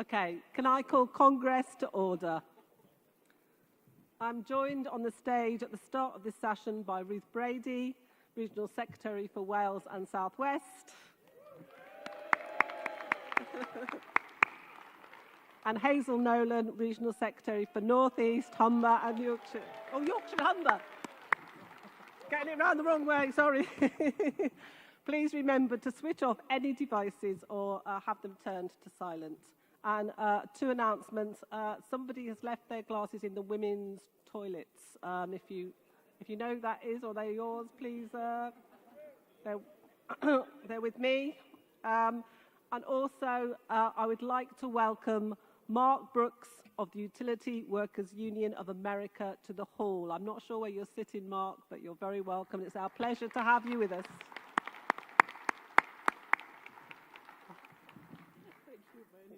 Okay, can I call Congress to order? I'm joined on the stage at the start of this session by Ruth Brady, Regional Secretary for Wales and South West, and Hazel Nolan, Regional Secretary for North East, Humber and Yorkshire. Oh, Yorkshire and Humber. Getting it round the wrong way, sorry. Please remember to switch off any devices or have them turned to silent. And two announcements. Somebody has left their glasses in the women's toilets. If you know who that is or they're yours, please, they're with me. And also, I would like to welcome Mark Brooks of the Utility Workers Union of America to the hall. I'm not sure where you're sitting, Mark, but you're very welcome. It's our pleasure to have you with us. Thank you very much.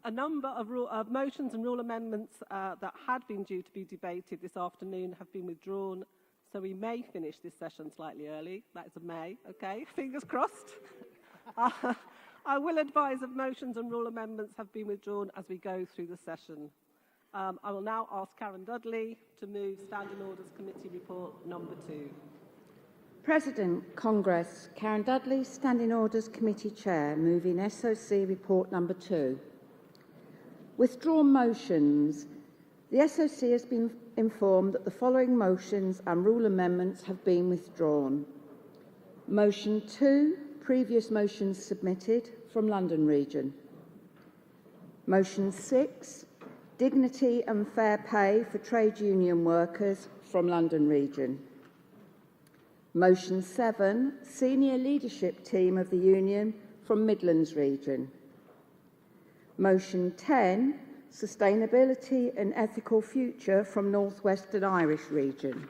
A number of motions and rule amendments that had been due to be debated this afternoon have been withdrawn, so we may finish this session slightly early. That is a may, okay? Fingers crossed. I will advise of motions and rule amendments have been withdrawn as we go through the session. I will now ask Karen Dudley to move Standing Orders Committee Report number 2. President, Congress, Karen Dudley, Standing Orders Committee Chair, moving SOC Report number 2. Withdrawn motions. The SOC has been informed that the following motions and rule amendments have been withdrawn. Motion 2, previous motions submitted, from London Region. Motion 6, dignity and fair pay for trade union workers, from London Region. Motion 7, senior leadership team of the union, from Midlands Region. Motion 10, sustainability and ethical future, from North West and Irish Region.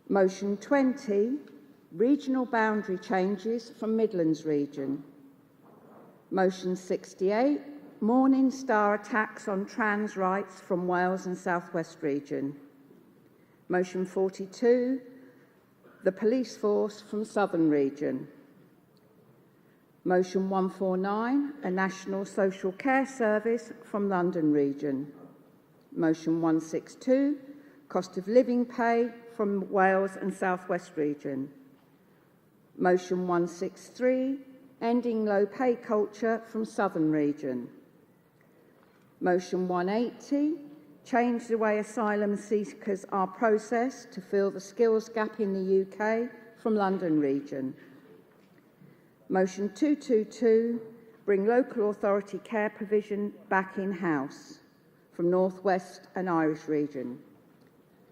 Motion 20, regional boundary changes, from Midlands Region. Motion 68, Morning Star attacks on trans rights, from Wales and South West Region. Motion 42, the police force, from Southern Region. Motion 149, a national social care service, from London Region. Motion 162, cost of living pay, from Wales and South West Region. Motion 163, ending low pay culture, from Southern Region. Motion 180, change the way asylum seekers are processed to fill the skills gap in the UK, from London Region. Motion 222, bring local authority care provision back in-house, from North West and Irish Region.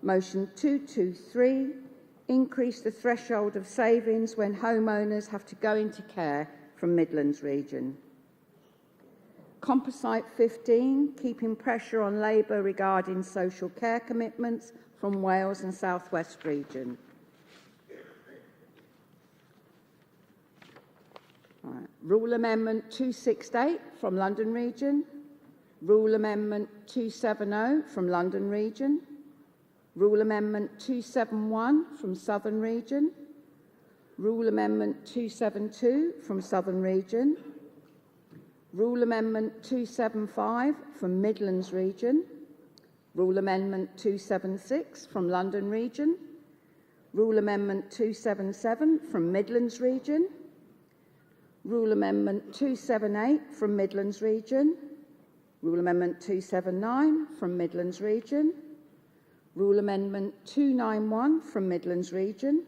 Motion 223, increase the threshold of savings when homeowners have to go into care, from Midlands Region. Composite 15, keeping pressure on Labour regarding social care commitments, from Wales and South West Region. Right. Rule Amendment 268 from London Region. Rule Amendment 270 from London Region. Rule Amendment 271 from Southern Region. Rule Amendment 272 from Southern Region. Rule Amendment 275 from Midlands Region. Rule Amendment 276 from London Region. Rule Amendment 277 from Midlands Region. Rule Amendment 278 from Midlands Region. Rule Amendment 279 from Midlands Region. Rule Amendment 291 from Midlands Region.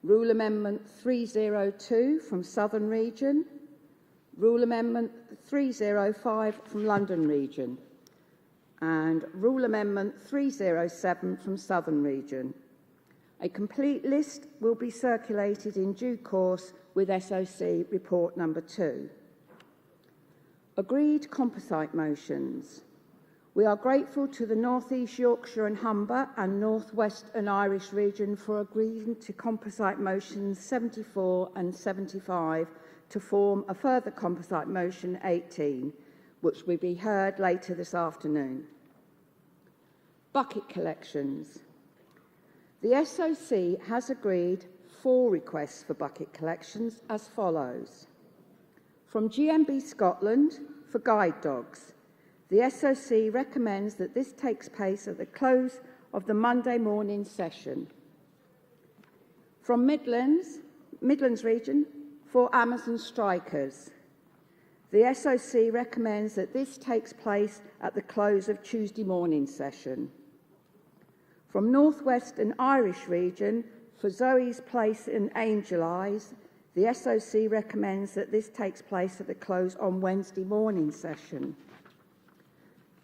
Rule Amendment 302 from Southern Region. Rule Amendment 305 from London Region. And Rule Amendment 307 from Southern Region. A complete list will be circulated in due course with SOC Report number 2. Agreed composite motions. We are grateful to the North East Yorkshire and Humber and North West and Irish Region for agreeing to composite motions 74 and 75 to form a further composite motion 18, which will be heard later this afternoon. Bucket collections. The SOC has agreed 4 requests for bucket collections as follows. From GMB Scotland for guide dogs. The SOC recommends that this takes place at the close of the Monday morning session. From Midlands region for Amazon strikers. The SOC recommends that this takes place at the close of Tuesday morning session. From North West and Irish region for Zoe's Place and Angel Eyes, the SOC recommends that this takes place at the close on Wednesday morning session.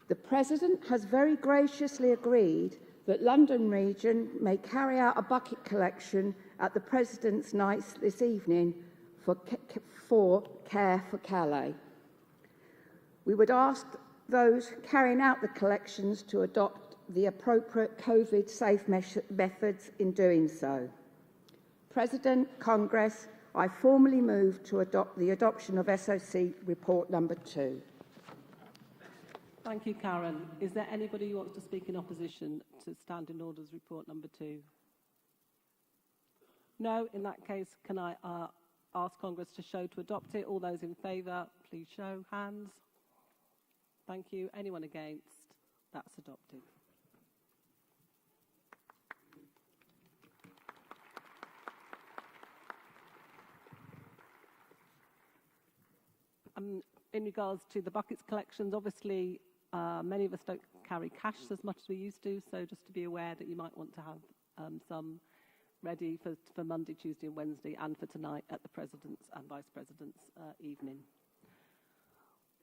The President has very graciously agreed that London region may carry out a bucket collection at the President's Nights this evening for Care for Calais. We would ask those carrying out the collections to adopt the appropriate COVID-safe methods in doing so. President, Congress, I formally move to adopt the adoption of SOC Report number 2. Thank you, Karen. Is there anybody who wants to speak in opposition to Standing Orders Report number 2? No? In that case, can I ask Congress to show to adopt it? All those in favour, please show hands. Thank you. Anyone against? That's adopted. In regards to the buckets collections, obviously many of us don't carry cash as much as we used to, so just to be aware that you might want to have some ready for Monday, Tuesday and Wednesday and for tonight at the President's and Vice President's evening.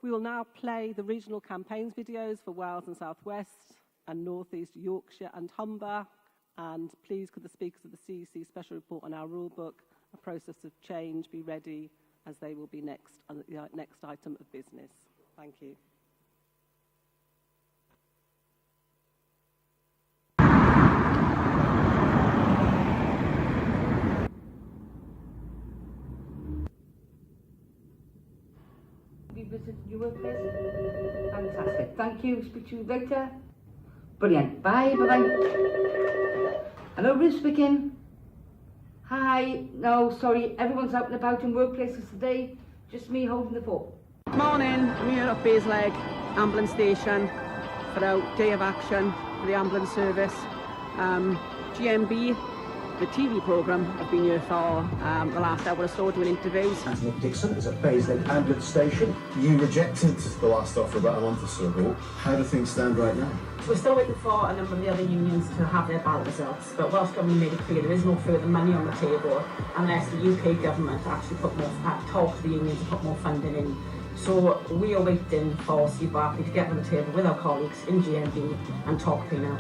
We will now play the regional campaigns videos for Wales and South West and North East Yorkshire and Humber, and please could the speakers of the CEC Special Report on our rule book, A Process of Change, be ready as they will be next on the next item of business. Thank you. You visited your workplace? Fantastic. Thank you. Speak to you later. Brilliant. Bye. Bye-bye. Hello, Ruth speaking. Hi. No, sorry. Everyone's out and about in workplaces today. Just me holding the fort. Morning. I'm here at Baselegg Ambulance Station for our day of action for the ambulance service. GMB, the TV programme, have been here for the last hour or so doing interviews. Nick Dixon is at Baselegg Ambulance Station. You rejected the last offer about a month or so ago. How do things stand right now? We're still waiting for a number of the other unions to have their ballot results, but Welsh Government made it clear there is no further money on the table unless the UK Government actually talk to the unions and put more funding in. So we are waiting for Steve Barclay to get on the table with our colleagues in GMB and talk to now.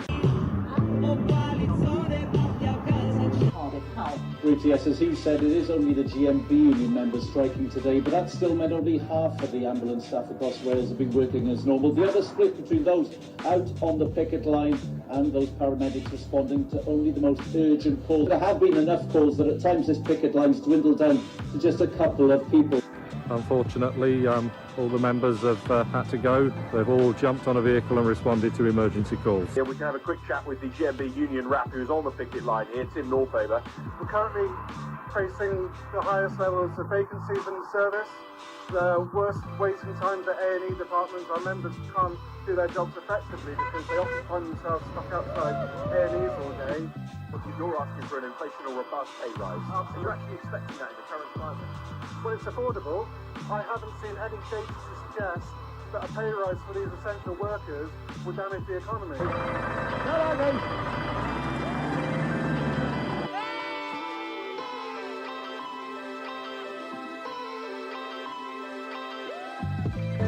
Yes, as he said, it is only the GMB Union members striking today, but that still meant only half of the ambulance staff across Wales have been working as normal. The other split between those out on the picket line and those paramedics responding to only the most urgent calls. There have been enough calls that at times this picket line's dwindled down to just a couple of people. Unfortunately, all the members have had to go. They've all jumped on a vehicle and responded to emergency calls. Yeah, we can have a quick chat with the GMB Union rep who's on the picket line here, Tim Northover. We're currently facing the highest levels of vacancies in the service, the worst waiting times at A&E departments. Our members can't do their jobs effectively because they often find themselves stuck outside A&Es all day. But you're asking for an inflation or robust pay rise. So you're actually expecting that in the current climate? When it's affordable, I haven't seen any data to suggest that a pay rise for these essential workers would damage the economy.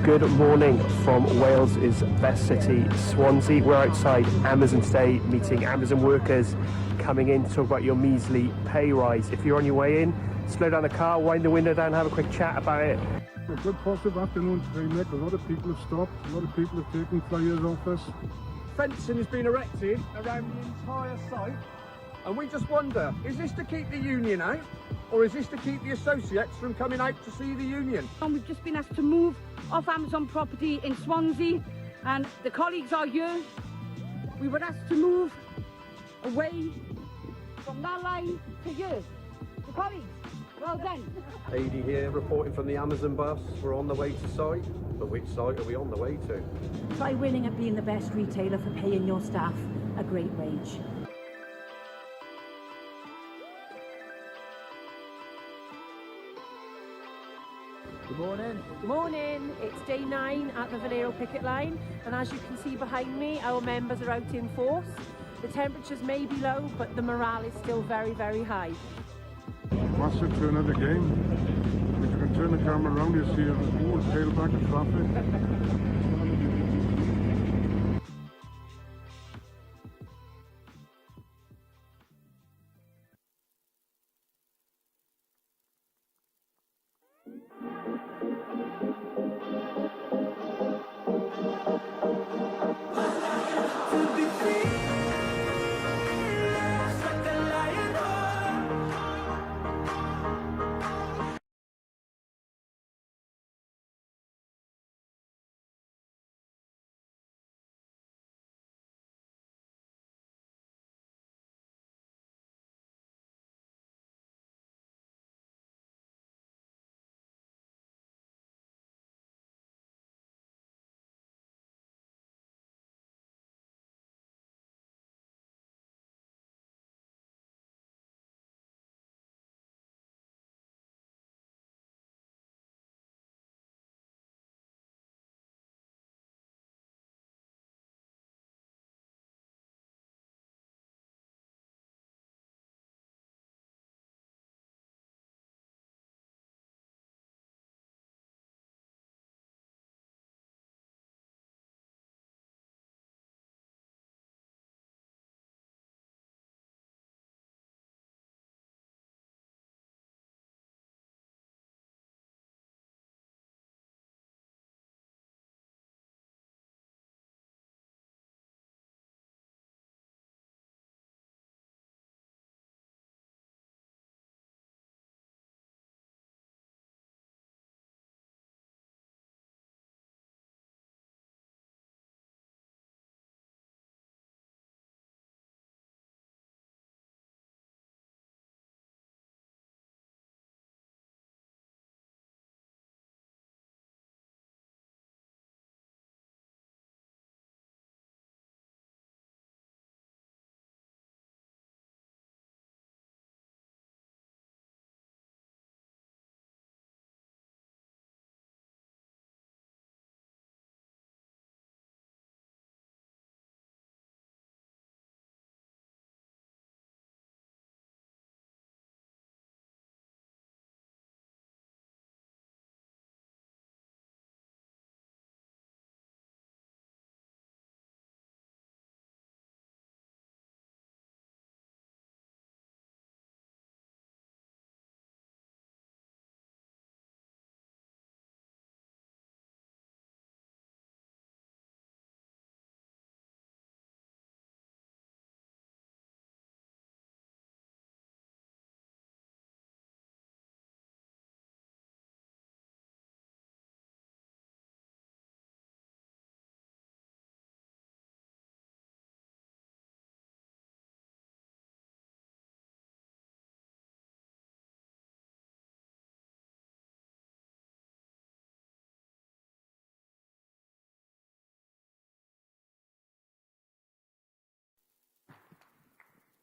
Good morning from Wales's best city, Swansea. We're outside Amazon today, meeting Amazon workers coming in to talk about your measly pay rise. If you're on your way in, slow down the car, wind the window down, have a quick chat about it. A good positive afternoon today, Nick. A lot of people have stopped, a lot of people have taken flyers off us. Fencing has been erected around the entire site, and we just wonder, is this to keep the union out, or is this to keep the associates from coming out to see the union? And we've just been asked to move off Amazon property in Swansea, and the colleagues are here. We were asked to move away from that line to here. Colleagues, well done. Adi here, reporting from the Amazon bus. We're on the way to site, but which site are we on the way to? Try winning at being the best retailer for paying your staff a great wage. Good morning. Good morning. It's day 9 at the Valero picket line, and as you can see behind me, our members are out in force. The temperatures may be low, but the morale is still very, very high. Massive turn of the game. If you can turn the camera around, you see a whole tailback of traffic.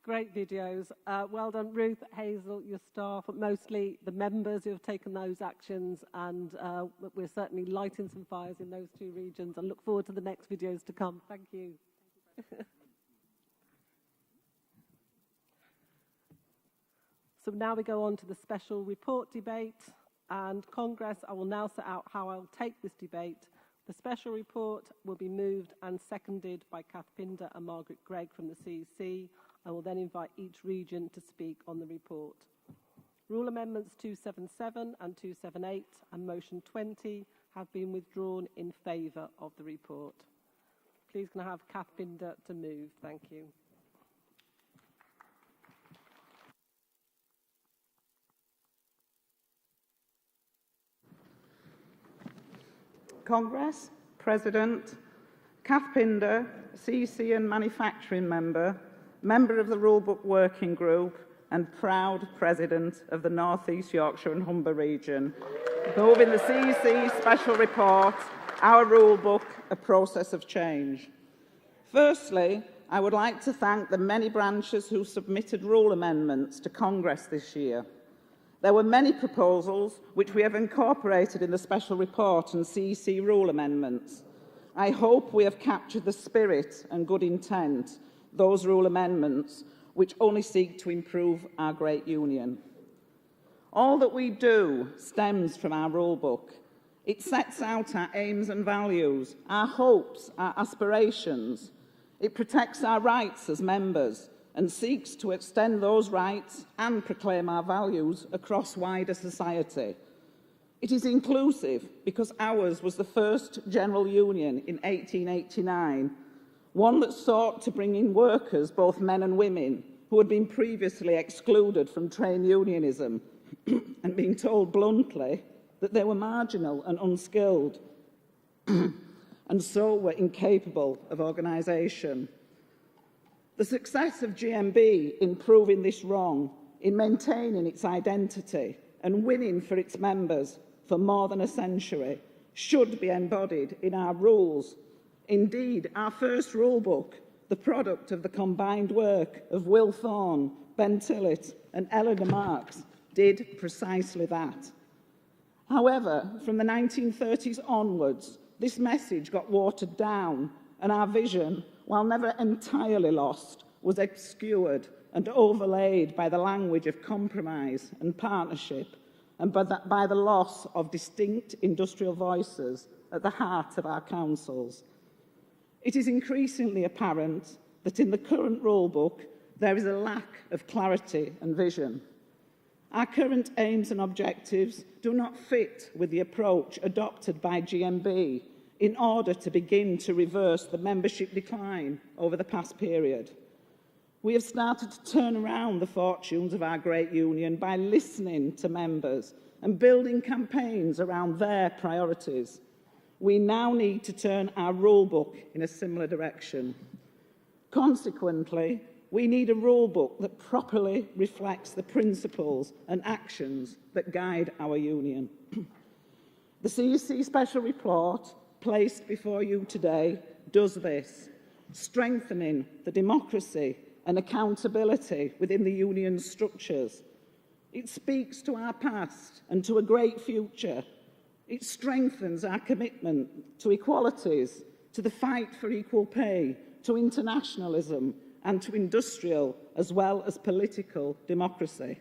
Great videos. Well done, Ruth, Hazel, your staff, but mostly the members who have taken those actions, and we're certainly lighting some fires in those 2 regions and look forward to the next videos to come. Thank you. So now we go on to the special report debate, and Congress, I will now set out how I'll take this debate. The special report will be moved and seconded by Kath Pinder and Margaret Gregg from the CEC. I will then invite each region to speak on the report. Rule Amendments 277 and 278 and Motion 20 have been withdrawn in favour of the report. Please can I have Kath Pinder to move? Thank you. Congress, President, Kath Pinder, CEC and Manufacturing Member, Member of the Rulebook Working Group, and proud President of the North East Yorkshire and Humber region. Moving the CEC Special Report, Our Rule Book, A Process of Change. Firstly, I would like to thank the many branches who submitted rule amendments to Congress this year. There were many proposals which we have incorporated in the Special Report and CEC rule amendments. I hope we have captured the spirit and good intent, those rule amendments, which only seek to improve our great union. All that we do stems from our rule book. It sets out our aims and values, our hopes, our aspirations. It protects our rights as members and seeks to extend those rights and proclaim our values across wider society. It is inclusive because ours was the first general union in 1889, one that sought to bring in workers, both men and women, who had been previously excluded from trade unionism and being told bluntly that they were marginal and unskilled and so were incapable of organisation. The success of GMB in proving this wrong, in maintaining its identity and winning for its members for more than a century, should be embodied in our rules. Indeed, our first rule book, the product of the combined work of Will Thorne, Ben Tillett and Eleanor Marks, did precisely that. However, from the 1930s onwards, this message got watered down, and our vision, while never entirely lost, was obscured and overlaid by the language of compromise and partnership, and by the loss of distinct industrial voices at the heart of our councils. It is increasingly apparent that in the current rule book there is a lack of clarity and vision. Our current aims and objectives do not fit with the approach adopted by GMB in order to begin to reverse the membership decline over the past period. We have started to turn around the fortunes of our great union by listening to members and building campaigns around their priorities. We now need to turn our rule book in a similar direction. Consequently, we need a rule book that properly reflects the principles and actions that guide our union. The CEC Special Report, placed before you today, does this, strengthening the democracy and accountability within the union's structures. It speaks to our past and to a great future. It strengthens our commitment to equalities, to the fight for equal pay, to internationalism, and to industrial as well as political democracy.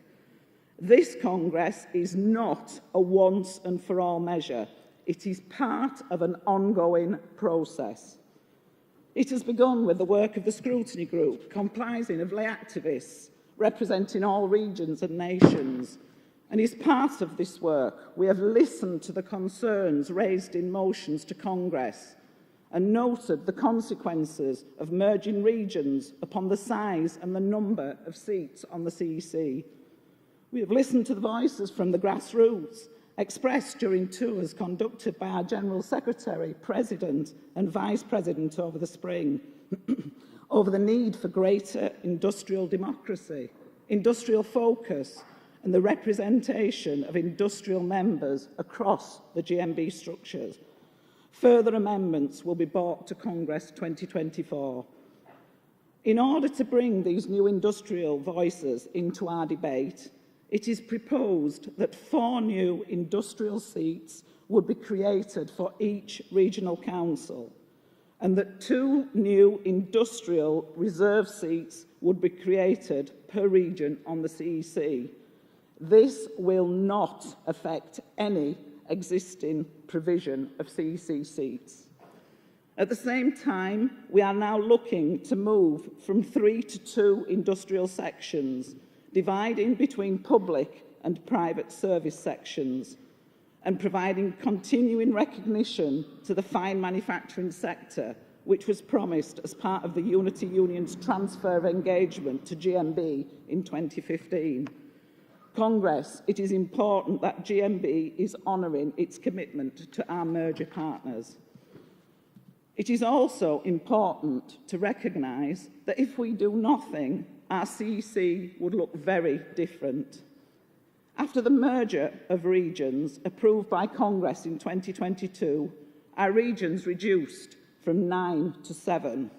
This Congress is not a once and for all measure. It is part of an ongoing process. It has begun with the work of the scrutiny group, comprising of lay activists representing all regions and nations. And as part of this work, we have listened to the concerns raised in motions to Congress and noted the consequences of merging regions upon the size and the number of seats on the CEC. We have listened to the voices from the grassroots, expressed during tours conducted by our General Secretary, President and Vice President over the spring, over the need for greater industrial democracy, industrial focus, and the representation of industrial members across the GMB structures. Further amendments will be brought to Congress 2024. In order to bring these new industrial voices into our debate, it is proposed that 4 new industrial seats would be created for each regional council, and that 2 new industrial reserve seats would be created per region on the CEC. This will not affect any existing provision of CEC seats. At the same time, we are now looking to move from 3 to 2 industrial sections, dividing between public and private service sections, and providing continuing recognition to the fine manufacturing sector, which was promised as part of the Unity Union's transfer of engagement to GMB in 2015. Congress, it is important that GMB is honouring its commitment to our merger partners. It is also important to recognise that if we do nothing, our CEC would look very different. After the merger of regions approved by Congress in 2022, our regions reduced from 9 to 7.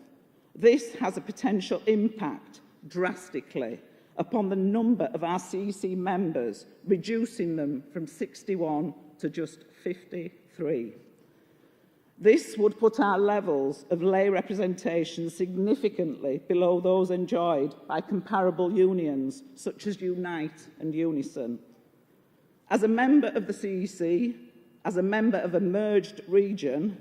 This has a potential impact drastically upon the number of our CEC members, reducing them from 61 to just 53. This would put our levels of lay representation significantly below those enjoyed by comparable unions such as Unite and Unison. As a member of the CEC, as a member of a merged region,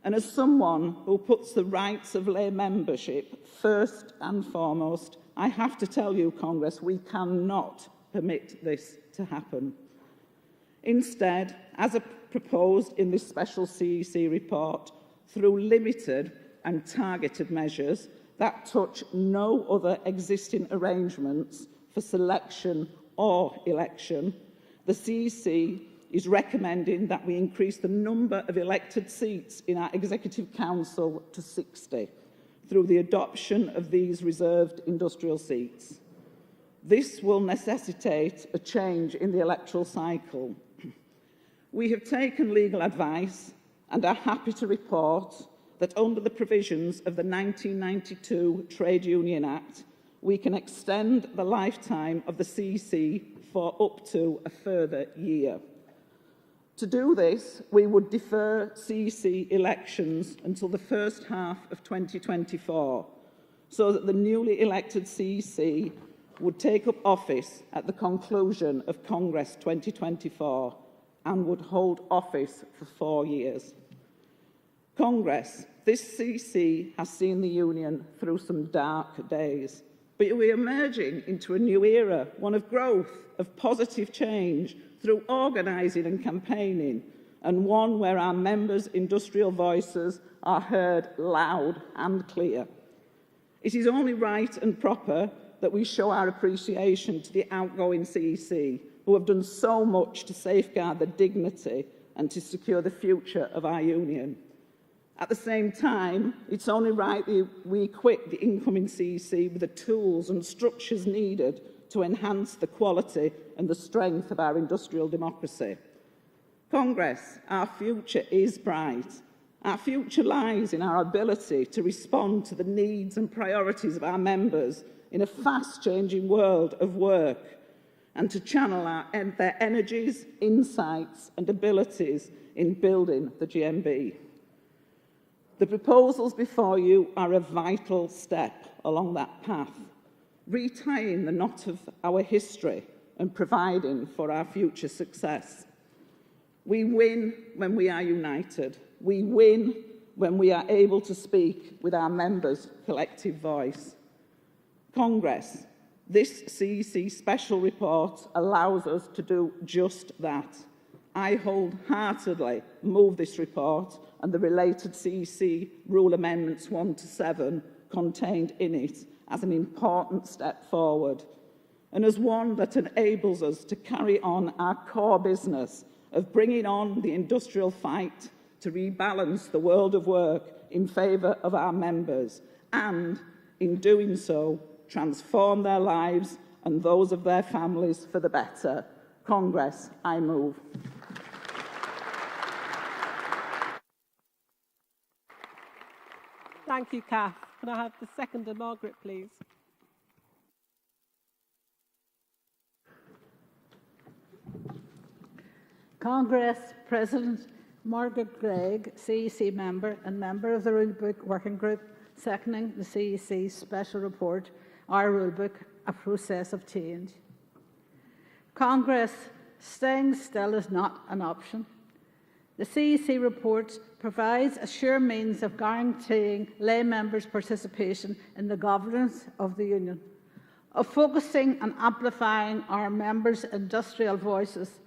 and as someone who puts the rights of lay membership first and foremost, I have to tell you, Congress, we cannot permit this to happen. Instead, as proposed in this special CEC report, through limited and targeted measures that touch no other existing arrangements for selection or election, the CEC is recommending that we increase the number of elected seats in our Executive Council to 60 through the adoption of these reserved industrial seats. This will necessitate a change in the electoral cycle. We have taken legal advice and are happy to report that under the provisions of the 1992 Trade Union Act, we can extend the lifetime of the CEC for up to a further year. To do this, we would defer CEC elections until the first half of 2024, so that the newly elected CEC would take up office at the conclusion of Congress 2024 and would hold office for 4 years. Congress, this CEC has seen the Union through some dark days, but we are emerging into a new era, one of growth, of positive change, through organising and campaigning, and one where our members' industrial voices are heard loud and clear. It is only right and proper that we show our appreciation to the outgoing CEC, who have done so much to safeguard the dignity and to secure the future of our union. At the same time, it's only right that we equip the incoming CEC with the tools and structures needed to enhance the quality and the strength of our industrial democracy. Congress, our future is bright. Our future lies in our ability to respond to the needs and priorities of our members in a fast-changing world of work, and to channel their energies, insights and abilities in building the GMB. The proposals before you are a vital step along that path, retying the knot of our history and providing for our future success. We win when we are united. We win when we are able to speak with our members' collective voice. Congress, this CEC special report allows us to do just that. I wholeheartedly move this report and the related CEC Rule Amendments 1 to 7 contained in it as an important step forward, and as one that enables us to carry on our core business of bringing on the industrial fight to rebalance the world of work in favour of our members, and, in doing so, transform their lives and those of their families for the better. Congress, I move. Thank you, Kath. Can I have the seconder, Margaret, please? Congress President Margaret Gregg, CEC member and member of the Rulebook Working Group, seconding the CEC's special report, Our Rulebook, A Process of Change. Congress, staying still is not an option. The CEC report provides a sure means of guaranteeing lay members' participation in the governance of the Union, of focusing and amplifying our members' industrial voices,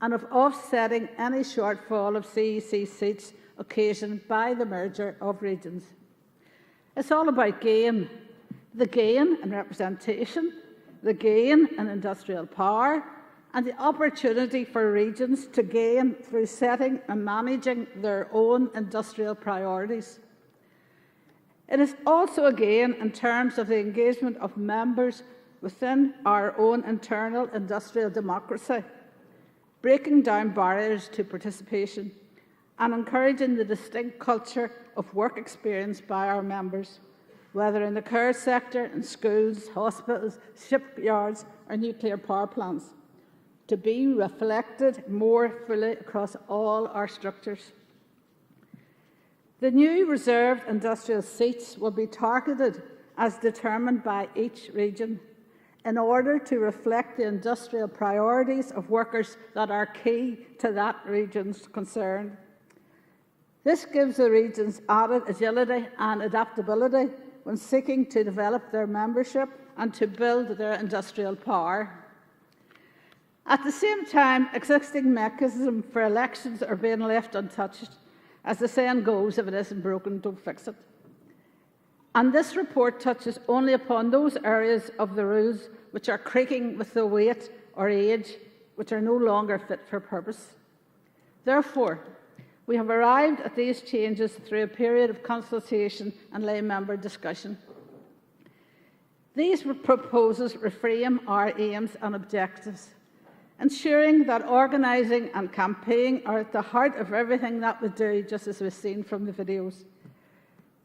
and of offsetting any shortfall of CEC seats occasioned by the merger of regions. It's all about gain. The gain in representation, the gain in industrial power, and the opportunity for regions to gain through setting and managing their own industrial priorities. It is also a gain in terms of the engagement of members within our own internal industrial democracy, breaking down barriers to participation and encouraging the distinct culture of work experienced by our members, whether in the care sector, in schools, hospitals, shipyards or nuclear power plants, to be reflected more fully across all our structures. The new reserved industrial seats will be targeted as determined by each region in order to reflect the industrial priorities of workers that are key to that region's concern. This gives the regions added agility and adaptability when seeking to develop their membership and to build their industrial power. At the same time, existing mechanisms for elections are being left untouched. As the saying goes, if it isn't broken, don't fix it. And this report touches only upon those areas of the rules which are creaking with the weight or age, which are no longer fit for purpose. Therefore, we have arrived at these changes through a period of consultation and lay member discussion. These proposals reframe our aims and objectives, ensuring that organising and campaigning are at the heart of everything that we do, just as we've seen from the videos.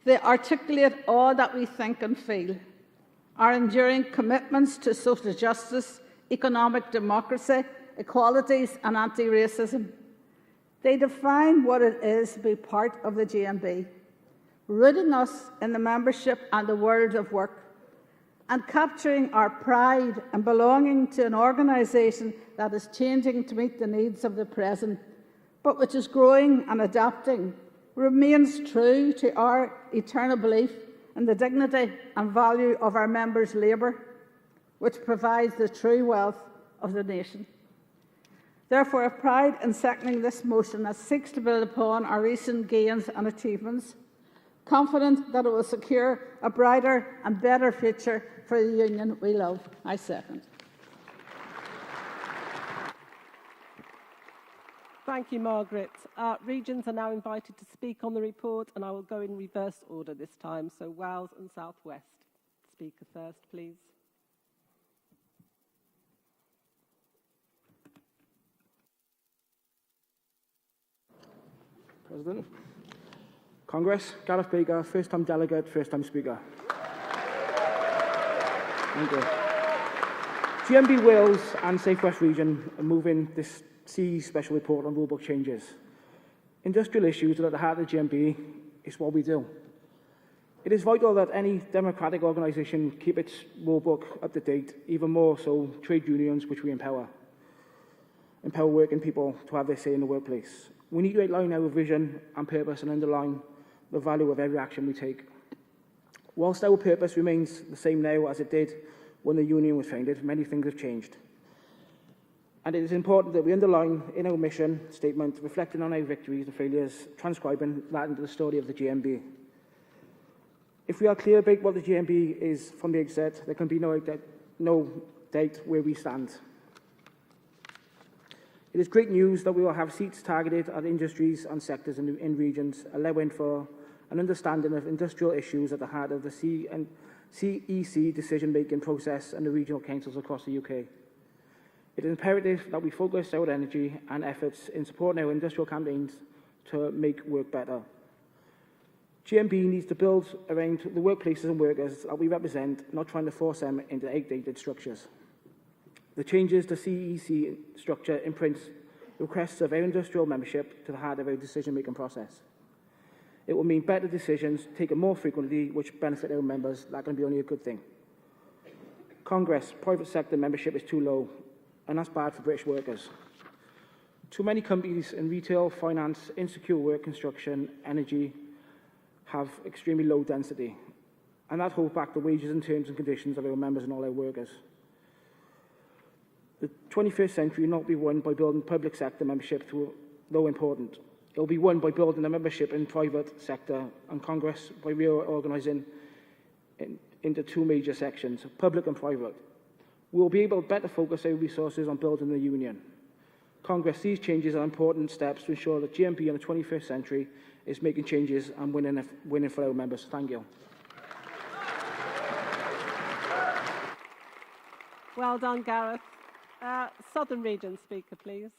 They articulate all that we think and feel, our enduring commitments to social justice, economic democracy, equalities and anti-racism. They define what it is to be part of the GMB, rooting us in the membership and the world of work, and capturing our pride and belonging to an organisation that is changing to meet the needs of the present, but which is growing and adapting, remains true to our eternal belief in the dignity and value of our members' labour, which provides the true wealth of the nation. Therefore, I have pride in seconding this motion that seeks to build upon our recent gains and achievements, confident that it will secure a brighter and better future for the union we love. I second. Thank you, Margaret. Regions are now invited to speak on the report, and I will go in reverse order this time. So Wales and South West. Speaker first, please. President. Congress, Gareth Baker, first-time delegate, first-time speaker. Thank you. GMB Wales and Safe West region are moving this CE special report on rulebook changes. Industrial issues are at the heart of the GMB. It's what we do. It is vital that any democratic organisation keep its rulebook up to date, even more so trade unions, which we empower working people to have their say in the workplace. We need to outline our vision and purpose and underline the value of every action we take. Whilst our purpose remains the same now as it did when the union was founded, many things have changed. And it is important that we underline in our mission statement, reflecting on our victories and failures, transcribing that into the story of the GMB. If we are clear about what the GMB is from the outset, there can be no doubt where we stand. It is great news that we will have seats targeted at industries and sectors in regions, allowing for an understanding of industrial issues at the heart of the CEC decision-making process and the regional councils across the UK. It is imperative that we focus our energy and efforts in supporting our industrial campaigns to make work better. GMB needs to build around the workplaces and workers that we represent, not trying to force them into outdated structures. The changes to CEC structure imprints the requests of our industrial membership to the heart of our decision-making process. It will mean better decisions taken more frequently, which benefit our members. That can be only a good thing. Congress, private sector membership is too low, and that's bad for British workers. Too many companies in retail, finance, insecure work, construction, energy have extremely low density, and that holds back the wages and terms and conditions of our members and all our workers. The 21st century will not be won by building public sector membership, though important. It will be won by building a membership in private sector, and Congress by reorganising into two major sections, public and private. We will be able to better focus our resources on building the union. Congress, these changes are important steps to ensure that GMB in the 21st century is making changes and winning for our members. Thank you. Well done, Gareth. Southern Region speaker, please.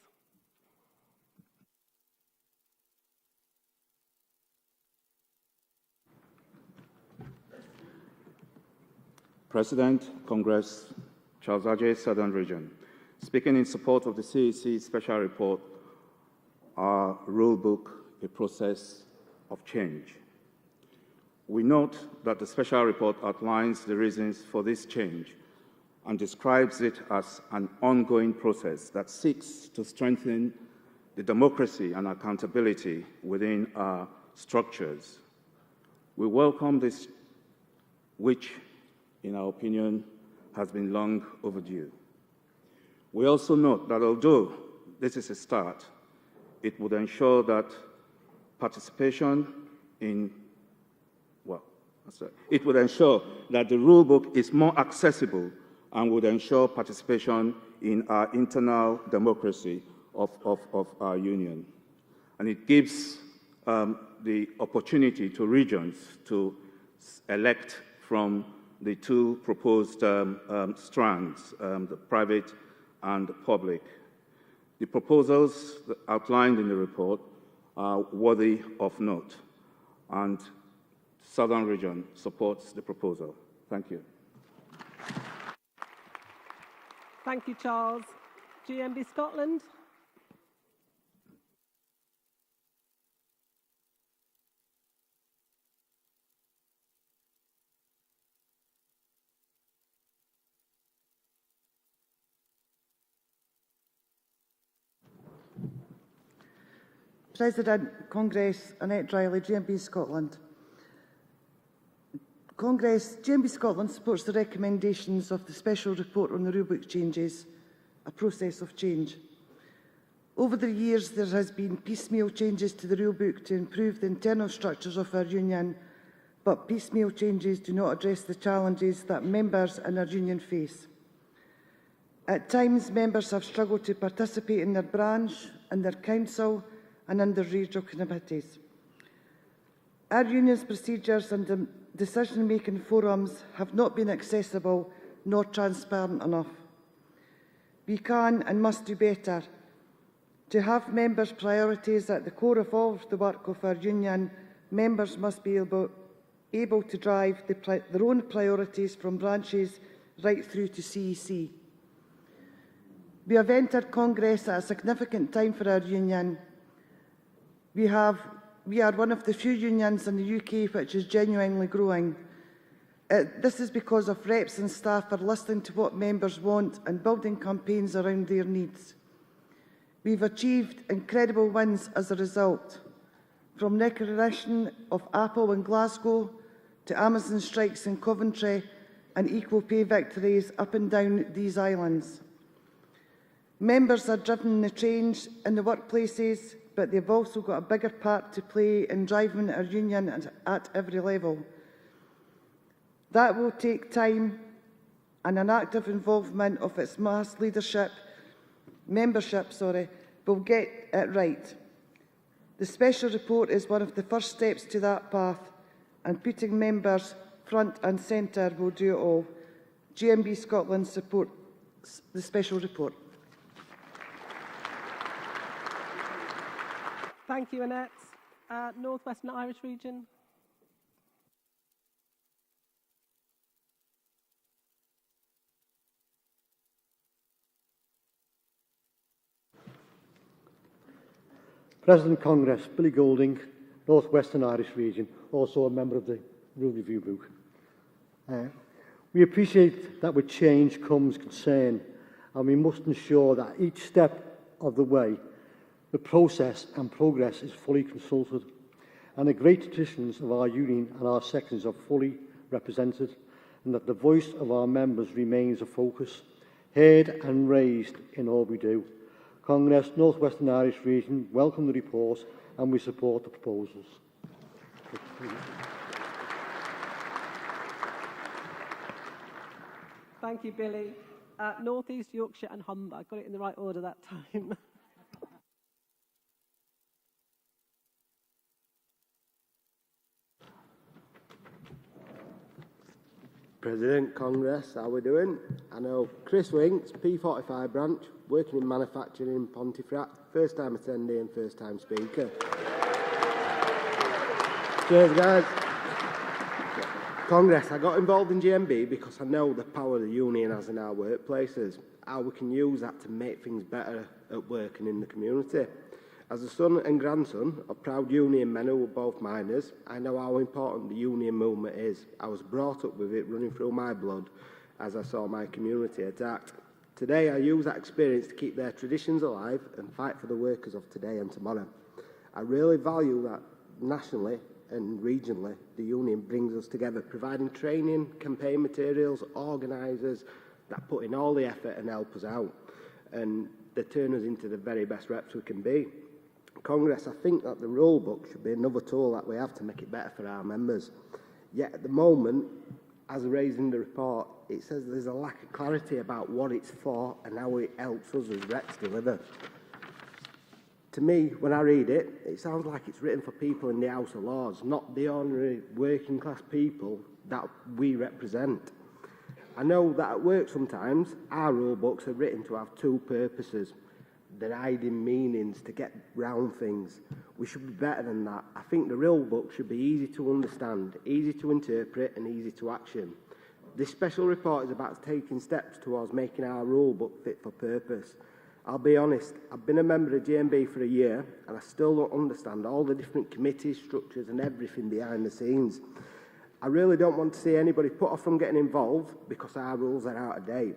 President, Congress, Charles Ajay, Southern Region. Speaking in support of the CEC Special Report, our rule book, A Process of Change. We note that the Special Report outlines the reasons for this change and describes it as an ongoing process that seeks to strengthen the democracy and accountability within our structures. We welcome this, which, in our opinion, has been long overdue. We also note that although this is a start, it would ensure that participation in, it would ensure that the rulebook is more accessible and would ensure participation in our internal democracy of our union. And it gives the opportunity to regions to elect from the two proposed strands, the private and the public. The proposals outlined in the report are worthy of note, and Southern Region supports the proposal. Thank you. Thank you, Charles. GMB Scotland. President, Congress, Annette Riley, GMB Scotland. Congress, GMB Scotland supports the recommendations of the Special Report on the Rulebook Changes, a process of change. Over the years, there has been piecemeal changes to the Rulebook to improve the internal structures of our union, but piecemeal changes do not address the challenges that members in our union face. At times, members have struggled to participate in their branch, in their council, and under regional committees. Our union's procedures and decision-making forums have not been accessible nor transparent enough. We can and must do better. To have members' priorities at the core of all the work of our union, members must be able to drive their own priorities from branches right through to CEC. We have entered Congress at a significant time for our union. We are one of the few unions in the UK which is genuinely growing. This is because of reps and staff are listening to what members want and building campaigns around their needs. We've achieved incredible wins as a result, from recognition of Apple in Glasgow to Amazon strikes in Coventry and equal pay victories up and down these islands. Members are driven the change in the workplaces, but they've also got a bigger part to play in driving our union at every level. That will take time and an active involvement of its mass membership will get it right. The Special Report is one of the first steps to that path, and putting members front and centre will do it all. GMB Scotland supports the Special Report. Thank you, Annette. Northwestern Irish Region. President Congress, Billy Golding, Northwestern Irish Region, also a member of the Rule Review Book. We appreciate that with change comes concern, and we must ensure that each step of the way the process and progress is fully consulted, and the great traditions of our union and our sections are fully represented, and that the voice of our members remains a focus, heard and raised in all we do. Congress, Northwestern Irish Region welcome the report, and we support the proposals. Thank you, Billy. North East Yorkshire and Humber. I got it in the right order that time. President, Congress, how we doing? I know Chris Winks, P45 branch, working in manufacturing in Pontefract, first time attendee and first time speaker. Cheers, guys. Congress, I got involved in GMB because I know the power the union has in our workplaces, how we can use that to make things better at work and in the community. As a son and grandson of proud union men who were both miners, I know how important the union movement is. I was brought up with it running through my blood as I saw my community attacked. Today, I use that experience to keep their traditions alive and fight for the workers of today and tomorrow. I really value that nationally and regionally, the union brings us together, providing training, campaign materials, organisers that put in all the effort and help us out. And they turn us into the very best reps we can be. Congress, I think that the rule book should be another tool that we have to make it better for our members. Yet at the moment, as raised in the report, it says there's a lack of clarity about what it's for and how it helps us as reps deliver. To me, when I read it, it sounds like it's written for people in the House of Lords, not the ordinary working class people that we represent. I know that at work sometimes, our rule books are written to have two purposes. They're hiding meanings to get round things. We should be better than that. I think the rule book should be easy to understand, easy to interpret and easy to action. This special report is about taking steps towards making our rule book fit for purpose. I'll be honest, I've been a member of GMB for a year and I still don't understand all the different committees, structures and everything behind the scenes. I really don't want to see anybody put off from getting involved because our rules are out of date.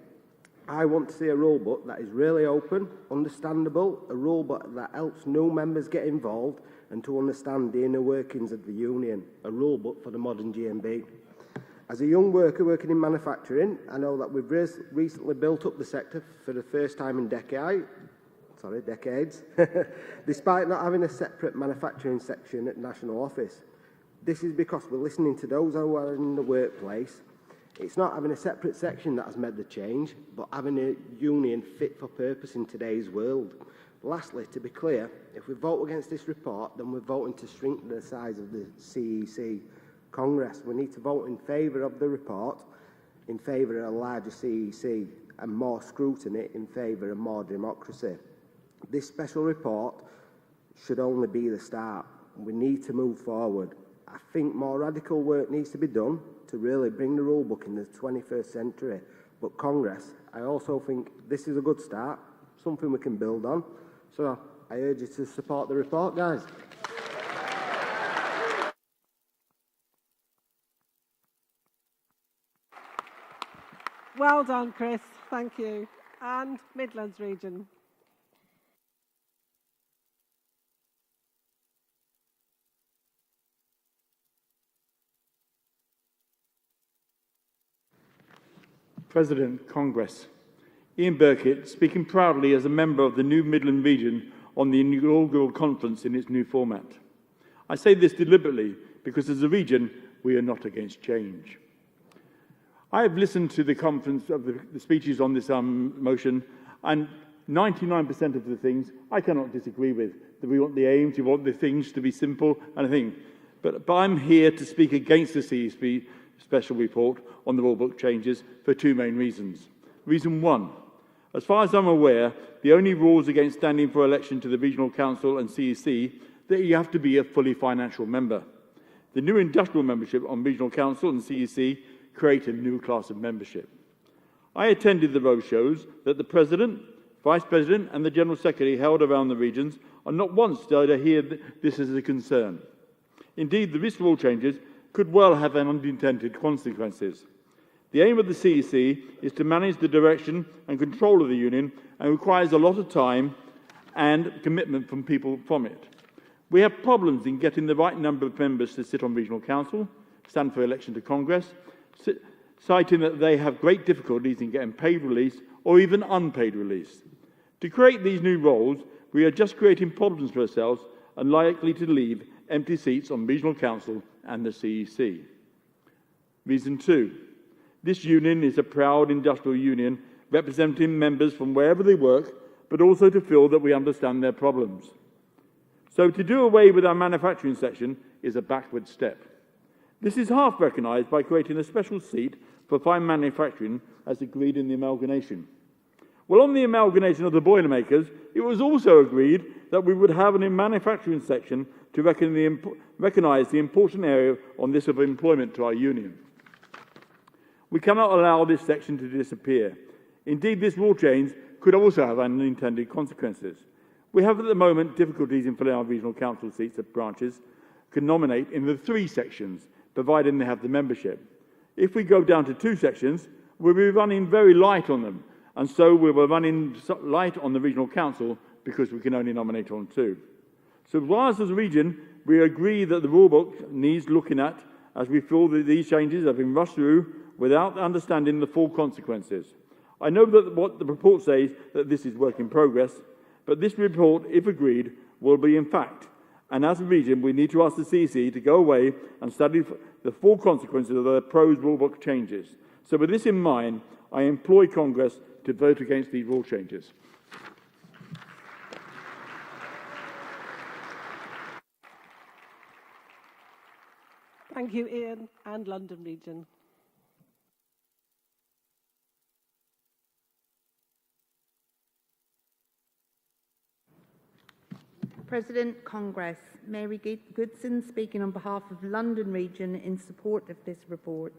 I want to see a rule book that is really open, understandable, a rule book that helps new members get involved and to understand the inner workings of the union, a rule book for the modern GMB. As a young worker working in manufacturing, I know that we've recently built up the sector for the first time in decades, despite not having a separate manufacturing section at National Office. This is because we're listening to those who are in the workplace. It's not having a separate section that has made the change, but having a union fit for purpose in today's world. Lastly, to be clear, if we vote against this report, then we're voting to strengthen the size of the CEC. Congress, we need to vote in favour of the report, in favour of a larger CEC, and more scrutiny in favour of more democracy. This special report should only be the start. We need to move forward. I think more radical work needs to be done to really bring the rule book in the 21st century. But Congress, I also think this is a good start, something we can build on. So I urge you to support the report, guys. Well done, Chris. Thank you. And Midlands region. President, Congress. Ian Burkitt, speaking proudly as a member of the new Midland region on the inaugural conference in its new format. I say this deliberately because as a region, we are not against change. I have listened to the conference of the speeches on this motion, and 99% of the things I cannot disagree with. That we want the aims, we want the things to be simple, and I think. But I'm here to speak against the CSB special report on the rule book changes for two main reasons. Reason one, as far as I'm aware, the only rules against standing for election to the Regional Council and CEC that you have to be a fully financial member. The new industrial membership on Regional Council and CEC create a new class of membership. I attended the roadshows that the President, Vice President and the General Secretary held around the regions, and not once did I hear this as a concern. Indeed, the risk rule changes could well have unintended consequences. The aim of the CEC is to manage the direction and control of the union and requires a lot of time and commitment from people from it. We have problems in getting the right number of members to sit on Regional Council, stand for election to Congress, citing that they have great difficulties in getting paid release or even unpaid release. To create these new roles, we are just creating problems for ourselves and likely to leave empty seats on Regional Council and the CEC. Reason two, this union is a proud industrial union representing members from wherever they work, but also to feel that we understand their problems. So to do away with our manufacturing section is a backward step. This is half recognised by creating a special seat for fine manufacturing as agreed in the amalgamation. Well, on the amalgamation of the Boilermakers, it was also agreed that we would have a manufacturing section to recognise the important area on this of employment to our union. We cannot allow this section to disappear. Indeed, this rule change could also have unintended consequences. We have at the moment difficulties in filling our regional council seats that branches can nominate in the 3 sections, providing they have the membership. If we go down to 2 sections, we'll be running very light on them, and so we will run in light on the regional council because we can only nominate on 2. So whilst as a region, we agree that the rulebook needs looking at, as we feel that these changes have been rushed through without understanding the full consequences. I know that what the report says that this is work in progress, but this report, if agreed, will be in fact. And as a region, we need to ask the CEC to go away and study the full consequences of the proposed rulebook changes. So with this in mind, I implore Congress to vote against these rule changes. Thank you, Ian, and London Region. President, Congress, Mary Goodson speaking on behalf of London Region in support of this report.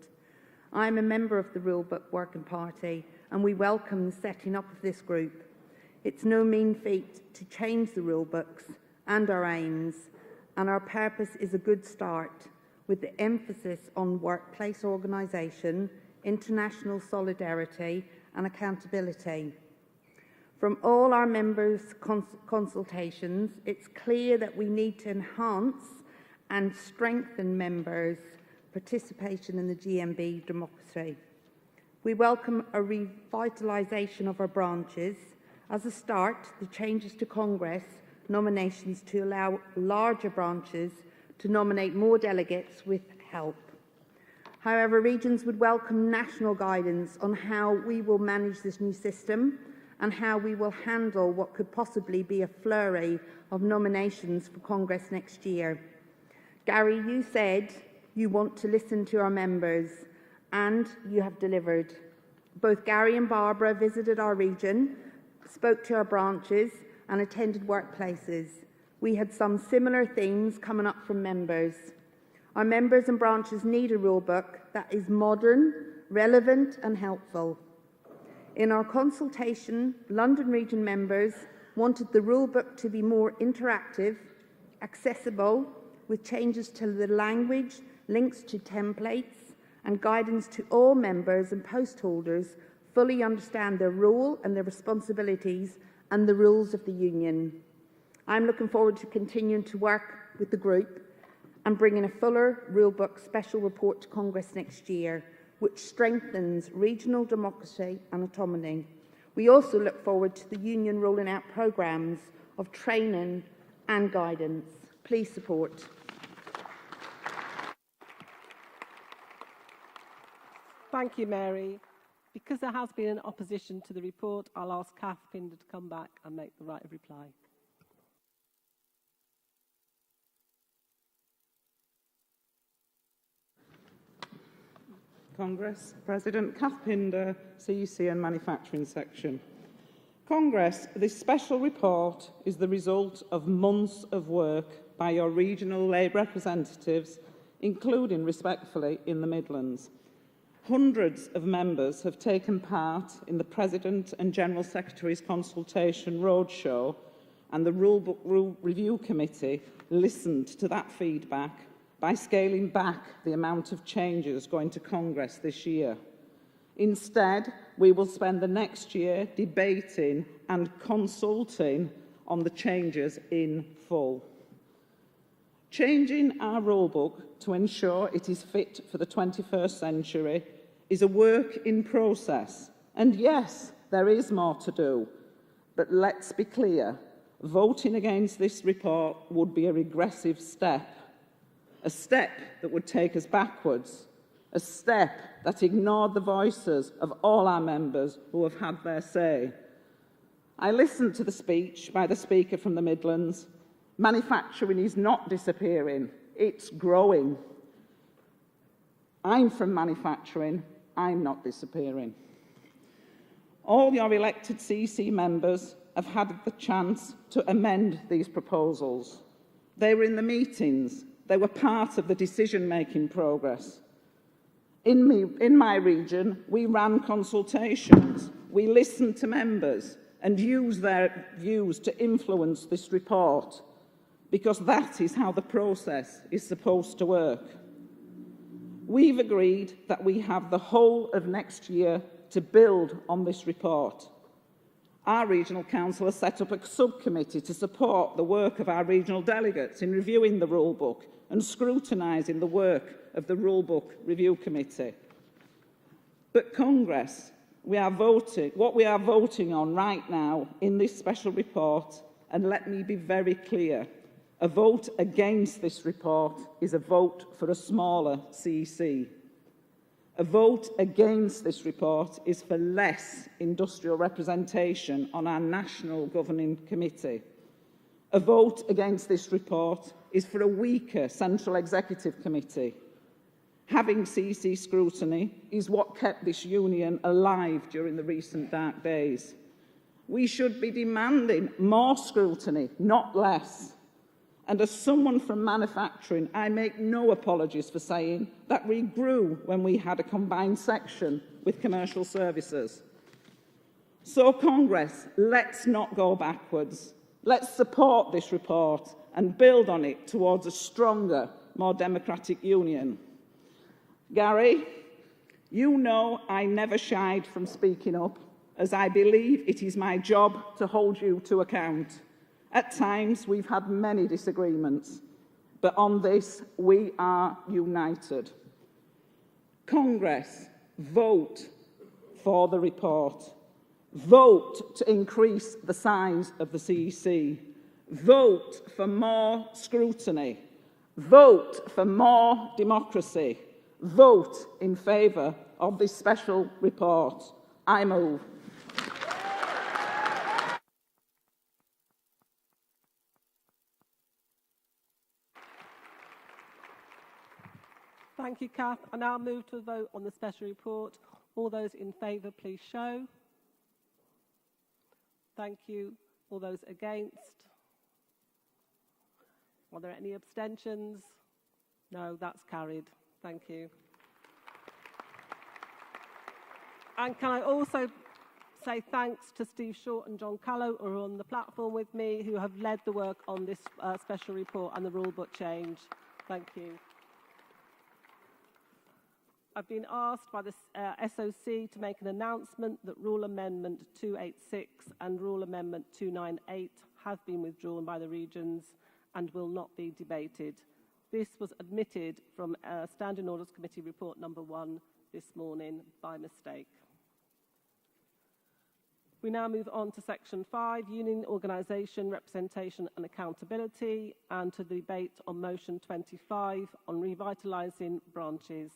I am a member of the Rulebook Working Party and we welcome the setting up of this group. It's no mean feat to change the rulebooks and our aims, and our purpose is a good start with the emphasis on workplace organisation, international solidarity and accountability. From all our members' consultations, it's clear that we need to enhance and strengthen members' participation in the GMB democracy. We welcome a revitalisation of our branches. As a start, the changes to Congress nominations to allow larger branches to nominate more delegates with help. However, regions would welcome national guidance on how we will manage this new system and how we will handle what could possibly be a flurry of nominations for Congress next year. Gary, you said you want to listen to our members, and you have delivered. Both Gary and Barbara visited our region, spoke to our branches, and attended workplaces. We had some similar themes coming up from members. Our members and branches need a rulebook that is modern, relevant, and helpful. In our consultation, London Region members wanted the rulebook to be more interactive, accessible, with changes to the language, links to templates, and guidance to all members and post holders fully understand their role and their responsibilities and the rules of the union. I'm looking forward to continuing to work with the group and bringing a fuller rulebook special report to Congress next year, which strengthens regional democracy and autonomy. We also look forward to the union rolling out programmes of training and guidance. Please support. Thank you, Mary. Because there has been an opposition to the report, I'll ask Kath Pinder to come back and make the right of reply. Congress, President Kath Pinder, CEC and Manufacturing Section. Congress, this special report is the result of months of work by your regional Labour representatives, including, respectfully, in the Midlands. Hundreds of members have taken part in the President and General Secretary's consultation roadshow, and the Rule Review Committee listened to that feedback by scaling back the amount of changes going to Congress this year. Instead, we will spend the next year debating and consulting on the changes in full. Changing our rulebook to ensure it is fit for the 21st century is a work in process. And yes, there is more to do. But let's be clear, voting against this report would be a regressive step. A step that would take us backwards, a step that ignored the voices of all our members who have had their say. I listened to the speech by the Speaker from the Midlands. Manufacturing is not disappearing, it's growing. I'm from manufacturing, I'm not disappearing. All your elected CC members have had the chance to amend these proposals. They were in the meetings. They were part of the decision-making progress. In my region, we ran consultations. We listened to members and used their views to influence this report, because that is how the process is supposed to work. We've agreed that we have the whole of next year to build on this report. Our regional council has set up a subcommittee to support the work of our regional delegates in reviewing the rule book and scrutinising the work of the rule book review committee. But Congress, what we are voting on right now in this special report, and let me be very clear, a vote against this report is a vote for a smaller CEC. A vote against this report is for less industrial representation on our national governing committee. A vote against this report is for a weaker central executive committee. Having CC scrutiny is what kept this union alive during the recent dark days. We should be demanding more scrutiny, not less. And as someone from manufacturing, I make no apologies for saying that we grew when we had a combined section with commercial services. So, Congress, let's not go backwards. Let's support this report and build on it towards a stronger, more democratic union. Gary, you know I never shied from speaking up, as I believe it is my job to hold you to account. At times, we've had many disagreements, but on this, we are united. Congress, vote for the report. Vote to increase the size of the CEC. Vote for more scrutiny. Vote for more democracy. Vote in favour of this special report. I move. Thank you, Kath. I now move to a vote on the special report. All those in favour, please show. Thank you. All those against? Are there any abstentions? No, that's carried. Thank you. And can I also say thanks to Steve Short and John Callow, who are on the platform with me, who have led the work on this special report and the rule book change. Thank you. I've been asked by the SOC to make an announcement that Rule Amendment 286 and Rule Amendment 298 have been withdrawn by the regions and will not be debated. This was admitted from Standing Orders Committee Report number 1 this morning by mistake. We now move on to Section 5, Union Organisation, Representation and Accountability, and to the debate on Motion 25 on revitalising branches.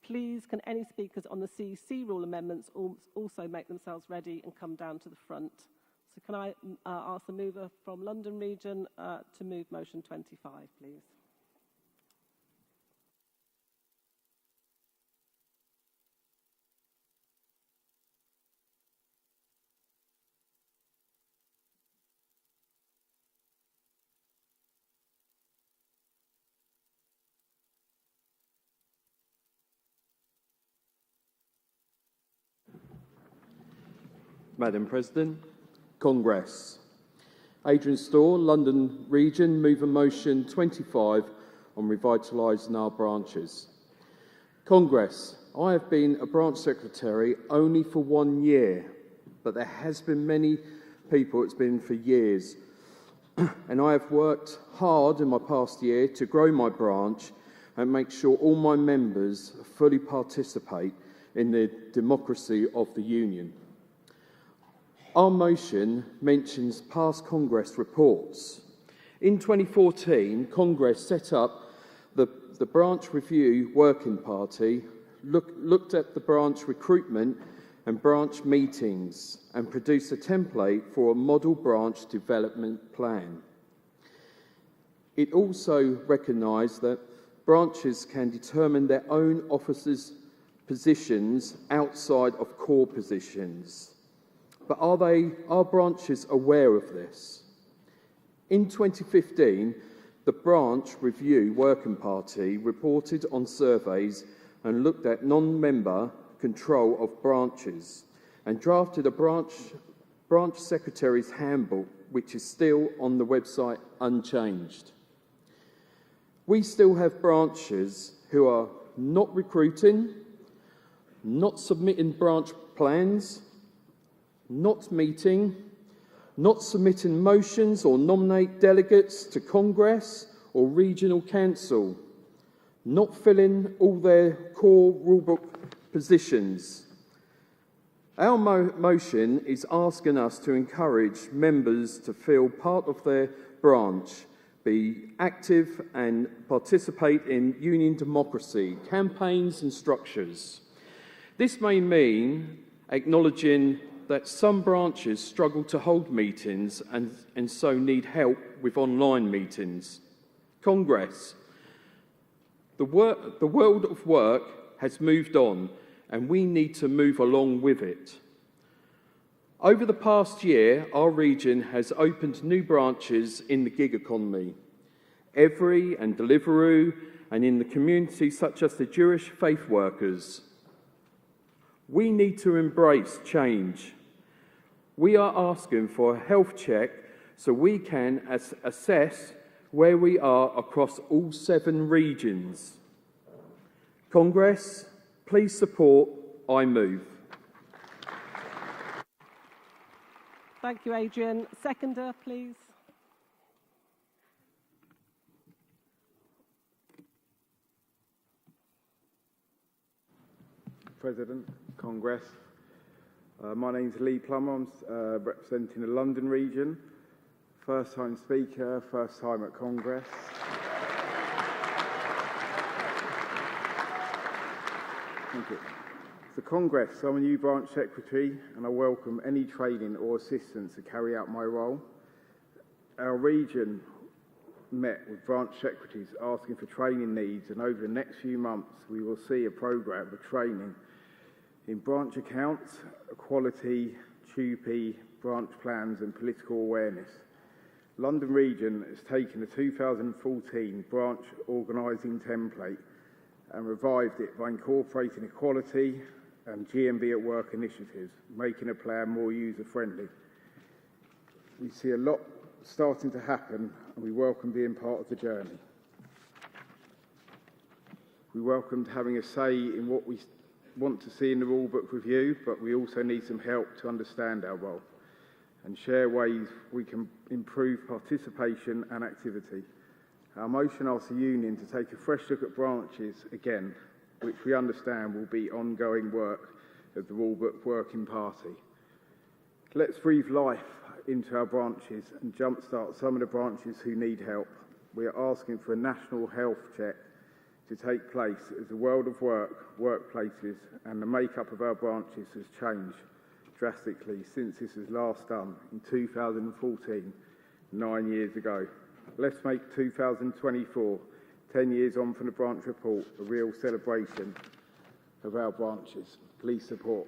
Please, can any speakers on the CEC rule amendments also make themselves ready and come down to the front? So can I ask the mover from London Region to move Motion 25, please? Madam President, Congress. Adrian Storr, London Region, move a motion 25 on revitalising our branches. Congress, I have been a branch secretary only for 1 year, but there has been many people it's been for years. And I have worked hard in my past year to grow my branch and make sure all my members fully participate in the democracy of the Union. Our motion mentions past Congress reports. In 2014, Congress set up the Branch Review Working Party, looked at the branch recruitment and branch meetings, and produced a template for a model branch development plan. It also recognised that branches can determine their own officers' positions outside of core positions. But are branches aware of this? In 2015, the Branch Review Working Party reported on surveys and looked at non-member control of branches and drafted a branch secretary's handbook, which is still on the website unchanged. We still have branches who are not recruiting, not submitting branch plans, not meeting, not submitting motions or nominate delegates to Congress or Regional Council, not filling all their core rulebook positions. Our motion is asking us to encourage members to feel part of their branch, be active and participate in union democracy, campaigns and structures. This may mean acknowledging that some branches struggle to hold meetings and so need help with online meetings. Congress. The world of work has moved on and we need to move along with it. Over the past year, our region has opened new branches in the gig economy, Every and Deliveroo, and in the community such as the Jewish faith workers. We need to embrace change. We are asking for a health check so we can assess where we are across all 7 regions. Congress, please support I Move. Thank you, Adrian. Seconder, please. President, Congress. My name's Lee Plummer. I'm representing the London region. First time speaker, first time at Congress. Thank you. For Congress, I'm a new branch secretary and I welcome any training or assistance to carry out my role. Our region met with branch secretaries asking for training needs, and over the next few months we will see a programme of training in branch accounts, equality, TUPE, branch plans and political awareness. London region has taken the 2014 branch organising template and revived it by incorporating equality and GMB at Work initiatives, making a plan more user-friendly. We see a lot starting to happen and we welcome being part of the journey. We welcomed having a say in what we want to see in the rulebook review, but we also need some help to understand our role and share ways we can improve participation and activity. Our motion asks the union to take a fresh look at branches again, which we understand will be ongoing work of the rulebook working party. Let's breathe life into our branches and jumpstart some of the branches who need help. We are asking for a national health check to take place as the world of work, workplaces and the makeup of our branches has changed drastically since this was last done in 2014, 9 years ago. Let's make 2024, 10 years on from the branch report, a real celebration of our branches. Please support.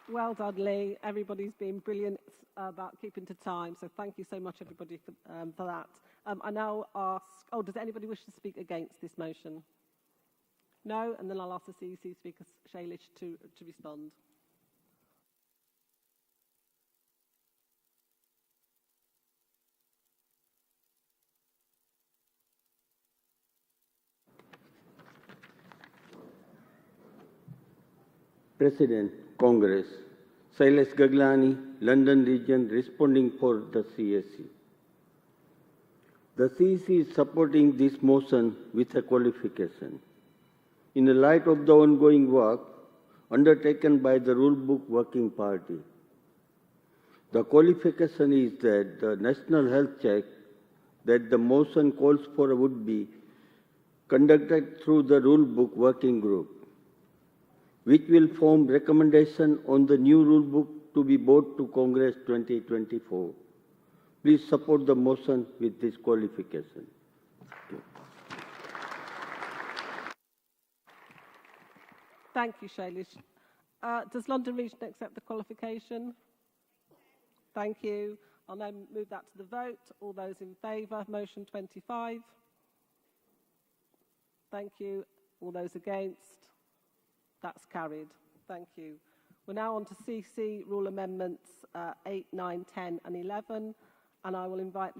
Well done, Lee. Everybody's been brilliant about keeping to time, so thank you so much, everybody, for that. I now ask, does anybody wish to speak against this motion? No? And then I'll ask the CEC Speaker, Shailesh, to respond. President, Congress, Shailesh Gaglani, London region, responding for the CSC. The CEC is supporting this motion with a qualification. In the light of the ongoing work undertaken by the Rulebook Working Party, the qualification is that the national health check that the motion calls for would be conducted through the Rulebook Working Group, which will form recommendation on the new rulebook to be brought to Congress 2024. Please support the motion with this qualification. Thank you, Shailesh. Does London Region accept the qualification? Thank you. I'll now move that to the vote. All those in favour, motion 25. Thank you. All those against? That's carried. Thank you. We're now on to CC Rule Amendments 8, 9, 10 and 11. And I will invite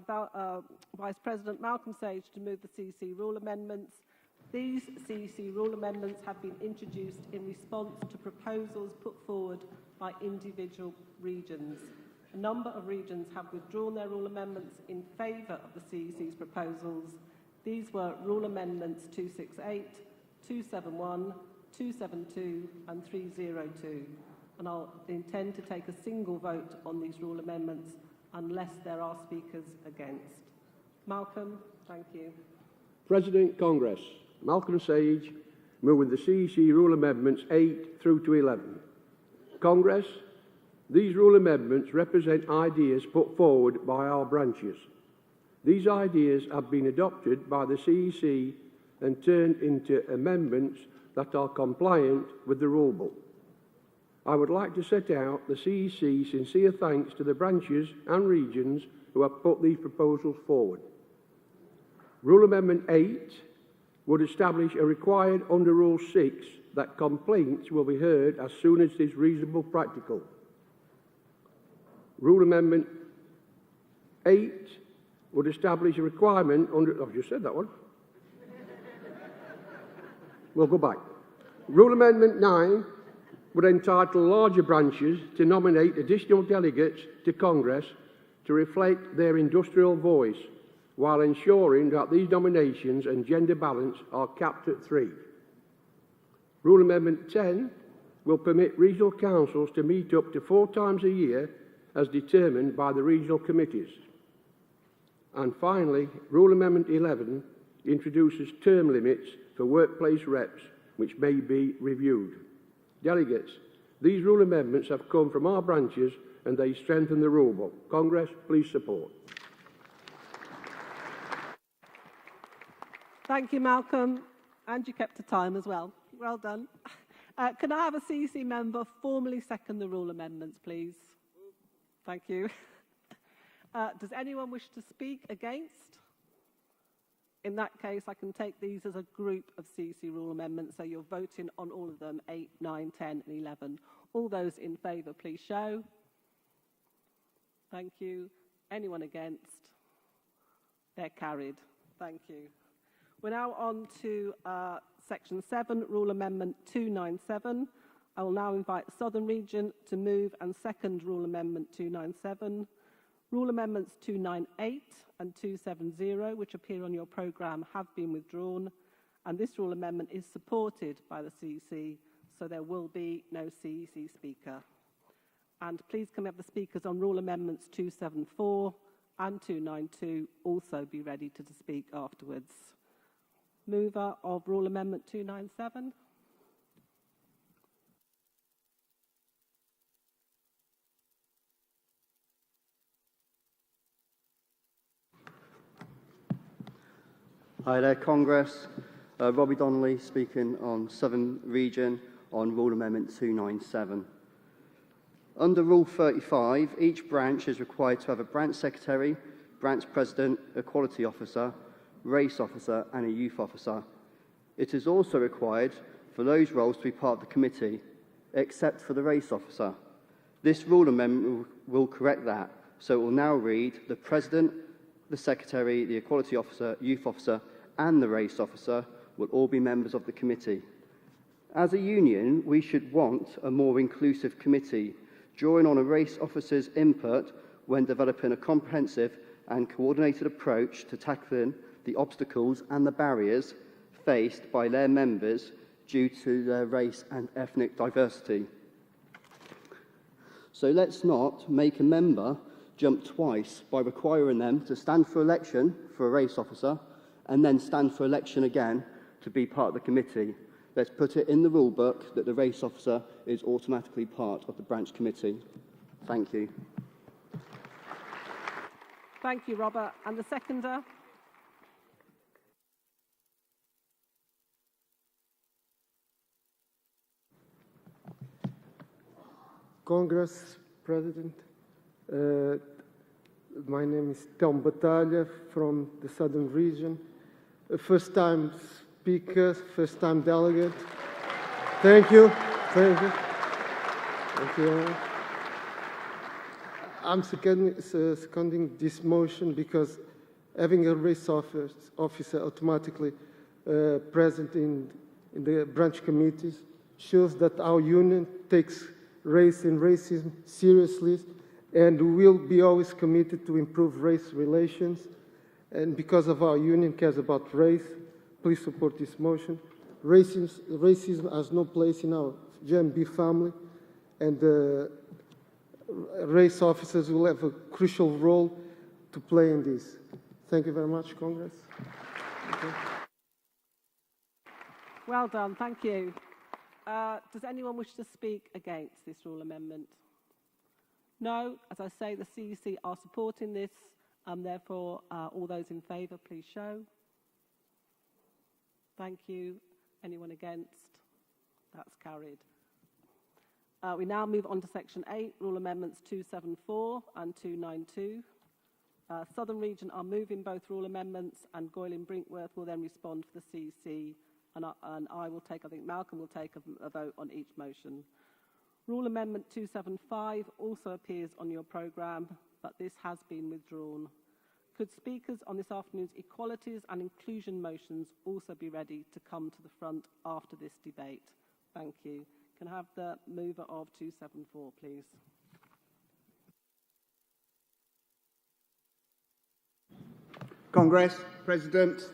Vice President Malcolm Sage to move the CC Rule Amendments. These CC Rule Amendments have been introduced in response to proposals put forward by individual regions. A number of regions have withdrawn their Rule Amendments in favour of the CEC's proposals. These were Rule Amendments 268, 271, 272 and 302. And I'll intend to take a single vote on these Rule Amendments unless there are speakers against. Malcolm, thank you. President Congress, Malcolm Sage, move with the CEC Rule Amendments 8 through to 11. Congress, these Rule Amendments represent ideas put forward by our branches. These ideas have been adopted by the CEC and turned into amendments that are compliant with the rulebook. I would like to set out the CEC's sincere thanks to the branches and regions who have put these proposals forward. Rule Amendment 8 would establish a required under Rule 6 that complaints will be heard as soon as it is reasonable practical. Rule Amendment 8 would establish a requirement under... I've just said that one. We'll go back. Rule Amendment 9 would entitle larger branches to nominate additional delegates to Congress to reflect their industrial voice, while ensuring that these nominations and gender balance are capped at 3. Rule Amendment 10 will permit regional councils to meet up to 4 times a year as determined by the regional committees. And finally, Rule Amendment 11 introduces term limits for workplace reps, which may be reviewed. Delegates, these rule amendments have come from our branches and they strengthen the rulebook. Congress, please support. Thank you, Malcolm. And you kept to time as well. Well done. Can I have a CEC member formally second the rule amendments, please? Thank you. Does anyone wish to speak against? In that case, I can take these as a group of CEC rule amendments, so you're voting on all of them, 8, 9, 10 and 11. All those in favour, please show. Thank you. Anyone against? They're carried. Thank you. We're now on to Section 7, Rule Amendment 297. I will now invite Southern Region to move and second Rule Amendment 297. Rule Amendments 298 and 270, which appear on your programme, have been withdrawn, and this rule amendment is supported by the CEC, so there will be no CEC speaker. And please can we have the speakers on Rule Amendments 274 and 292 also be ready to speak afterwards. Mover of Rule Amendment 297. Hi there, Congress. Robbie Donnelly speaking on Southern Region on Rule Amendment 297. Under Rule 35, each branch is required to have a branch secretary, branch president, equality officer, race officer and a youth officer. It is also required for those roles to be part of the committee, except for the race officer. This rule amendment will correct that, so it will now read the president, the secretary, the equality officer, youth officer and the race officer will all be members of the committee. As a union, we should want a more inclusive committee, drawing on a race officer's input when developing a comprehensive and coordinated approach to tackling the obstacles and the barriers faced by their members due to their race and ethnic diversity. So let's not make a member jump twice by requiring them to stand for election for a race officer and then stand for election again to be part of the committee. Let's put it in the rule book that the race officer is automatically part of the branch committee. Thank you. Thank you, Robert. And the seconder? Congress, President. My name is Tom Batalha from the Southern Region. First-time speaker, first-time delegate. Thank you. Thank you. Thank you. I'm seconding this motion because having a race officer automatically present in the branch committees shows that our union takes race and racism seriously and will be always committed to improve race relations. And because of our union cares about race, please support this motion. Racism has no place in our GMB family, and race officers will have a crucial role to play in this. Thank you very much, Congress. Okay. Well done, thank you. Does anyone wish to speak against this rule amendment? No, as I say, the CEC are supporting this, and therefore all those in favour, please show. Thank you. Anyone against? That's carried. We now move on to Section 8, Rule Amendments 274 and 292. Southern Region are moving both rule amendments, and Goyle and Brinkworth will then respond for the CEC, and I will take, I think Malcolm will take a vote on each motion. Rule Amendment 275 also appears on your programme, but this has been withdrawn. Could speakers on this afternoon's equalities and inclusion motions also be ready to come to the front after this debate? Thank you. Can I have the mover of 274, please? Congress, President,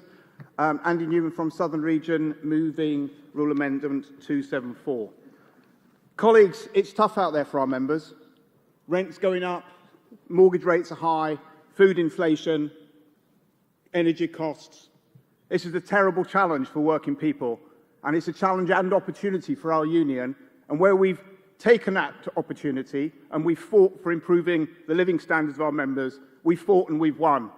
Andy Newman from Southern Region, moving Rule Amendment 274. Colleagues, it's tough out there for our members. Rent's going up, mortgage rates are high, food inflation, energy costs. This is a terrible challenge for working people, and it's a challenge and opportunity for our union. And where we've taken that opportunity and we've fought for improving the living standards of our members, we've fought and we've won.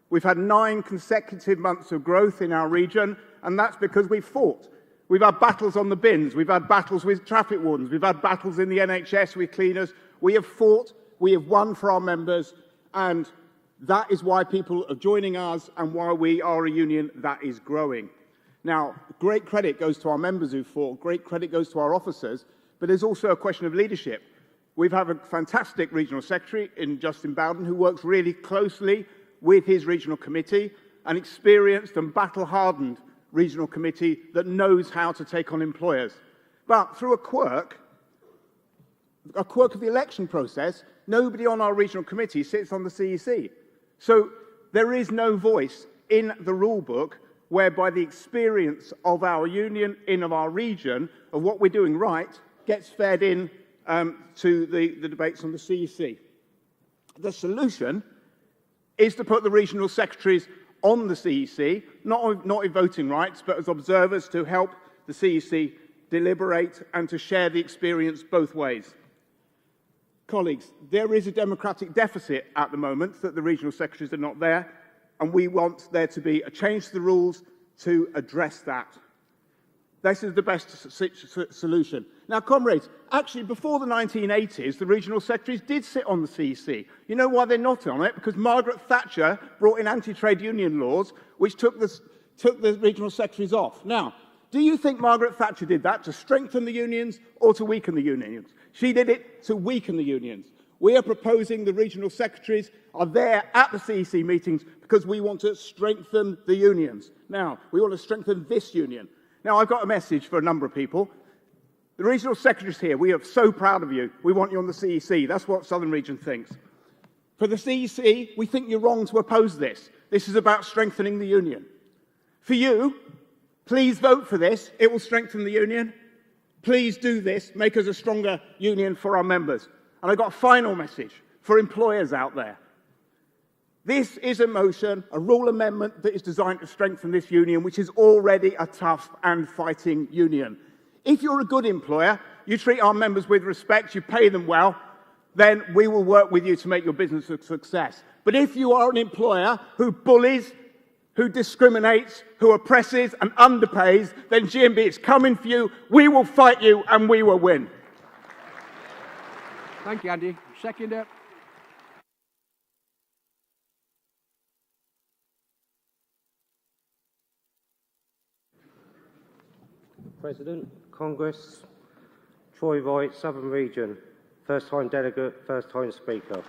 We've had 9 consecutive months of growth in our region, and that's because we've fought. We've had battles on the bins, we've had battles with traffic wardens, we've had battles in the NHS with cleaners. We have fought, we have won for our members, and that is why people are joining us and why we are a union that is growing. Now, great credit goes to our members who fought, great credit goes to our officers, but there's also a question of leadership. We've had a fantastic regional secretary in Justin Bowden who works really closely with his regional committee, an experienced and battle-hardened regional committee that knows how to take on employers. But through a quirk of the election process, nobody on our regional committee sits on the CEC. So there is no voice in the rule book whereby the experience of our union, of our region, of what we're doing right, gets fed in to the debates on the CEC. The solution is to put the regional secretaries on the CEC, not in voting rights, but as observers to help the CEC deliberate and to share the experience both ways. Colleagues, there is a democratic deficit at the moment that the regional secretaries are not there, and we want there to be a change to the rules to address that. This is the best solution. Now, comrades, actually, before the 1980s, the regional secretaries did sit on the CEC. You know why they're not on it? Because Margaret Thatcher brought in anti-trade union laws, which took the regional secretaries off. Now, do you think Margaret Thatcher did that to strengthen the unions or to weaken the unions? She did it to weaken the unions. We are proposing the regional secretaries are there at the CEC meetings because we want to strengthen the unions. Now, we want to strengthen this union. Now, I've got a message for a number of people. The regional secretaries here, we are so proud of you. We want you on the CEC. That's what Southern Region thinks. For the CEC, we think you're wrong to oppose this. This is about strengthening the union. For you, please vote for this. It will strengthen the union. Please do this. Make us a stronger union for our members. And I've got a final message for employers out there. This is a motion, a rule amendment that is designed to strengthen this union, which is already a tough and fighting union. If you're a good employer, you treat our members with respect, you pay them well, then we will work with you to make your business a success. But if you are an employer who bullies, who discriminates, who oppresses and underpays, then GMB is coming for you, we will fight you and we will win. Thank you, Andy. Seconder. President, Congress, Troy Wright, Southern Region, first time delegate, first time speaker.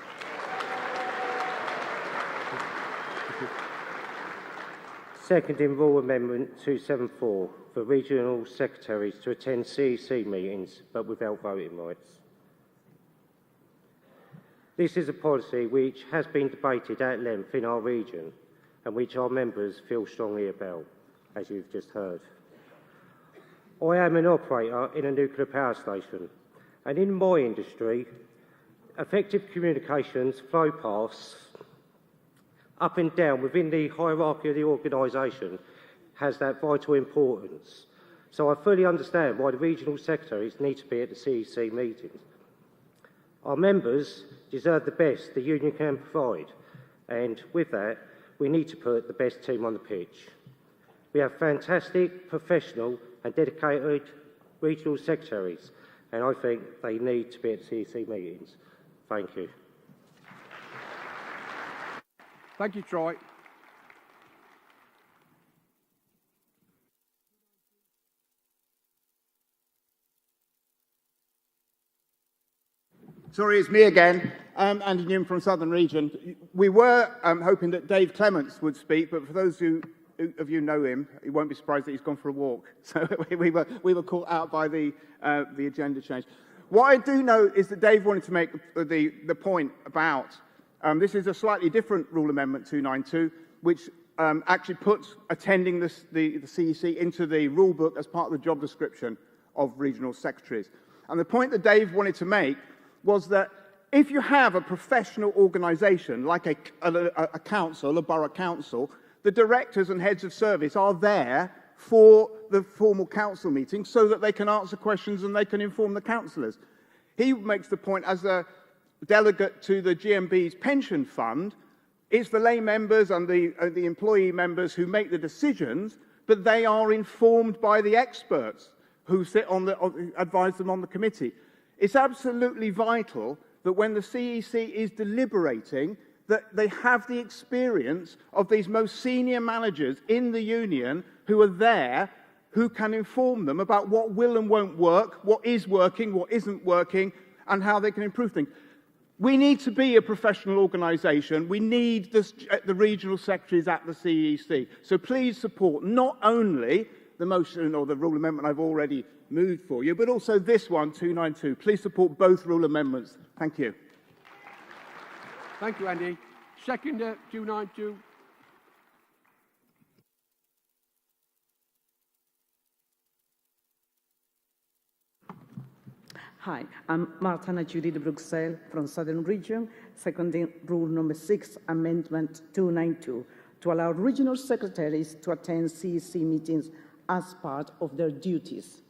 Seconding Rule Amendment 274 for regional secretaries to attend CEC meetings but without voting rights. This is a policy which has been debated at length in our region and which our members feel strongly about, as you've just heard. I am an operator in a nuclear power station, and in my industry, effective communications flow paths up and down within the hierarchy of the organisation has that vital importance. So I fully understand why the regional secretaries need to be at the CEC meetings. Our members deserve the best the union can provide, and with that, we need to put the best team on the pitch. We have fantastic, professional and dedicated regional secretaries, and I think they need to be at CEC meetings. Thank you. Thank you, Troy. Sorry, it's me again. Andy Newman from Southern Region. We were hoping that Dave Clements would speak, but for those who of you know him, you won't be surprised that he's gone for a walk. So we were caught out by the agenda change. What I do know is that Dave wanted to make the point about this is a slightly different Rule Amendment 292, which actually puts attending the CEC into the rule book as part of the job description of regional secretaries. And the point that Dave wanted to make was that if you have a professional organisation like a council, a borough council, the directors and heads of service are there for the formal council meeting so that they can answer questions and they can inform the councillors. He makes the point as a delegate to the GMB's pension fund, it's the lay members and the employee members who make the decisions, but they are informed by the experts who sit advise them on the committee. It's absolutely vital that when the CEC is deliberating, that they have the experience of these most senior managers in the union who are there, who can inform them about what will and won't work, what is working, what isn't working, and how they can improve things. We need to be a professional organisation. We need the regional secretaries at the CEC. So please support not only the motion or the rule amendment I've already moved for you, but also this one, 292. Please support both rule amendments. Thank you. Thank you, Andy. Seconder, 292. Hi, I'm Martina Judy de Bruxelles from Southern Region, seconding Rule Number 6, Amendment 292, to allow regional secretaries to attend CEC meetings as part of their duties.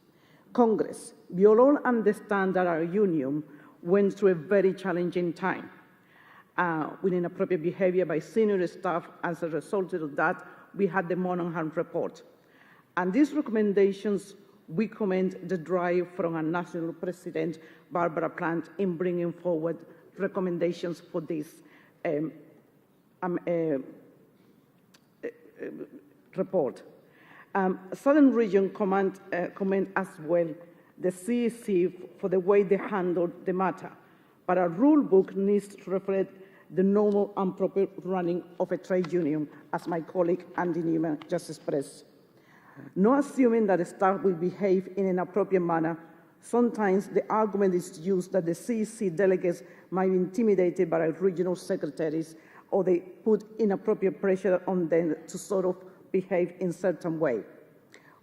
Congress, we all understand that our union went through a very challenging time with inappropriate behavior by senior staff. As a result of that, we had the Monaghan report. And these recommendations, we commend the drive from our national president, Barbara Plant, in bringing forward recommendations for this report. Southern Region commend as well the CEC for the way they handled the matter, but our rule book needs to reflect the normal and proper running of a trade union, as my colleague Andy Newman just expressed. Not assuming that the staff will behave in an appropriate manner, sometimes the argument is used that the CEC delegates might be intimidated by our regional secretaries, or they put inappropriate pressure on them to sort of behave in a certain way.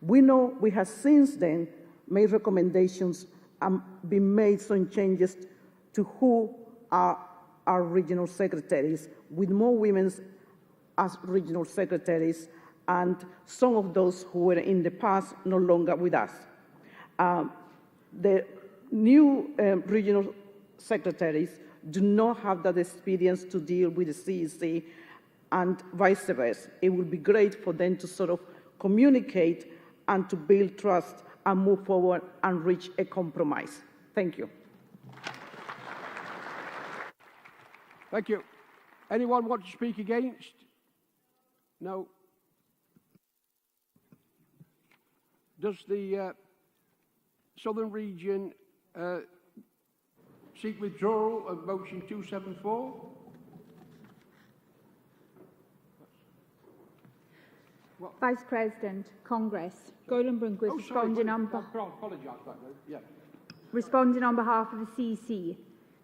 We know we have since then made recommendations and been made some changes to who are our regional secretaries, with more women as regional secretaries, and some of those who were in the past no longer with us. The new regional secretaries do not have that experience to deal with the CEC and vice versa. It would be great for them to sort of communicate and to build trust and move forward and reach a compromise. Thank you. Thank you. Anyone want to speak against? No. Does the Southern Region seek withdrawal of motion 274? Vice President, Congress, Golan Brunkworth responding on behalf of the CEC.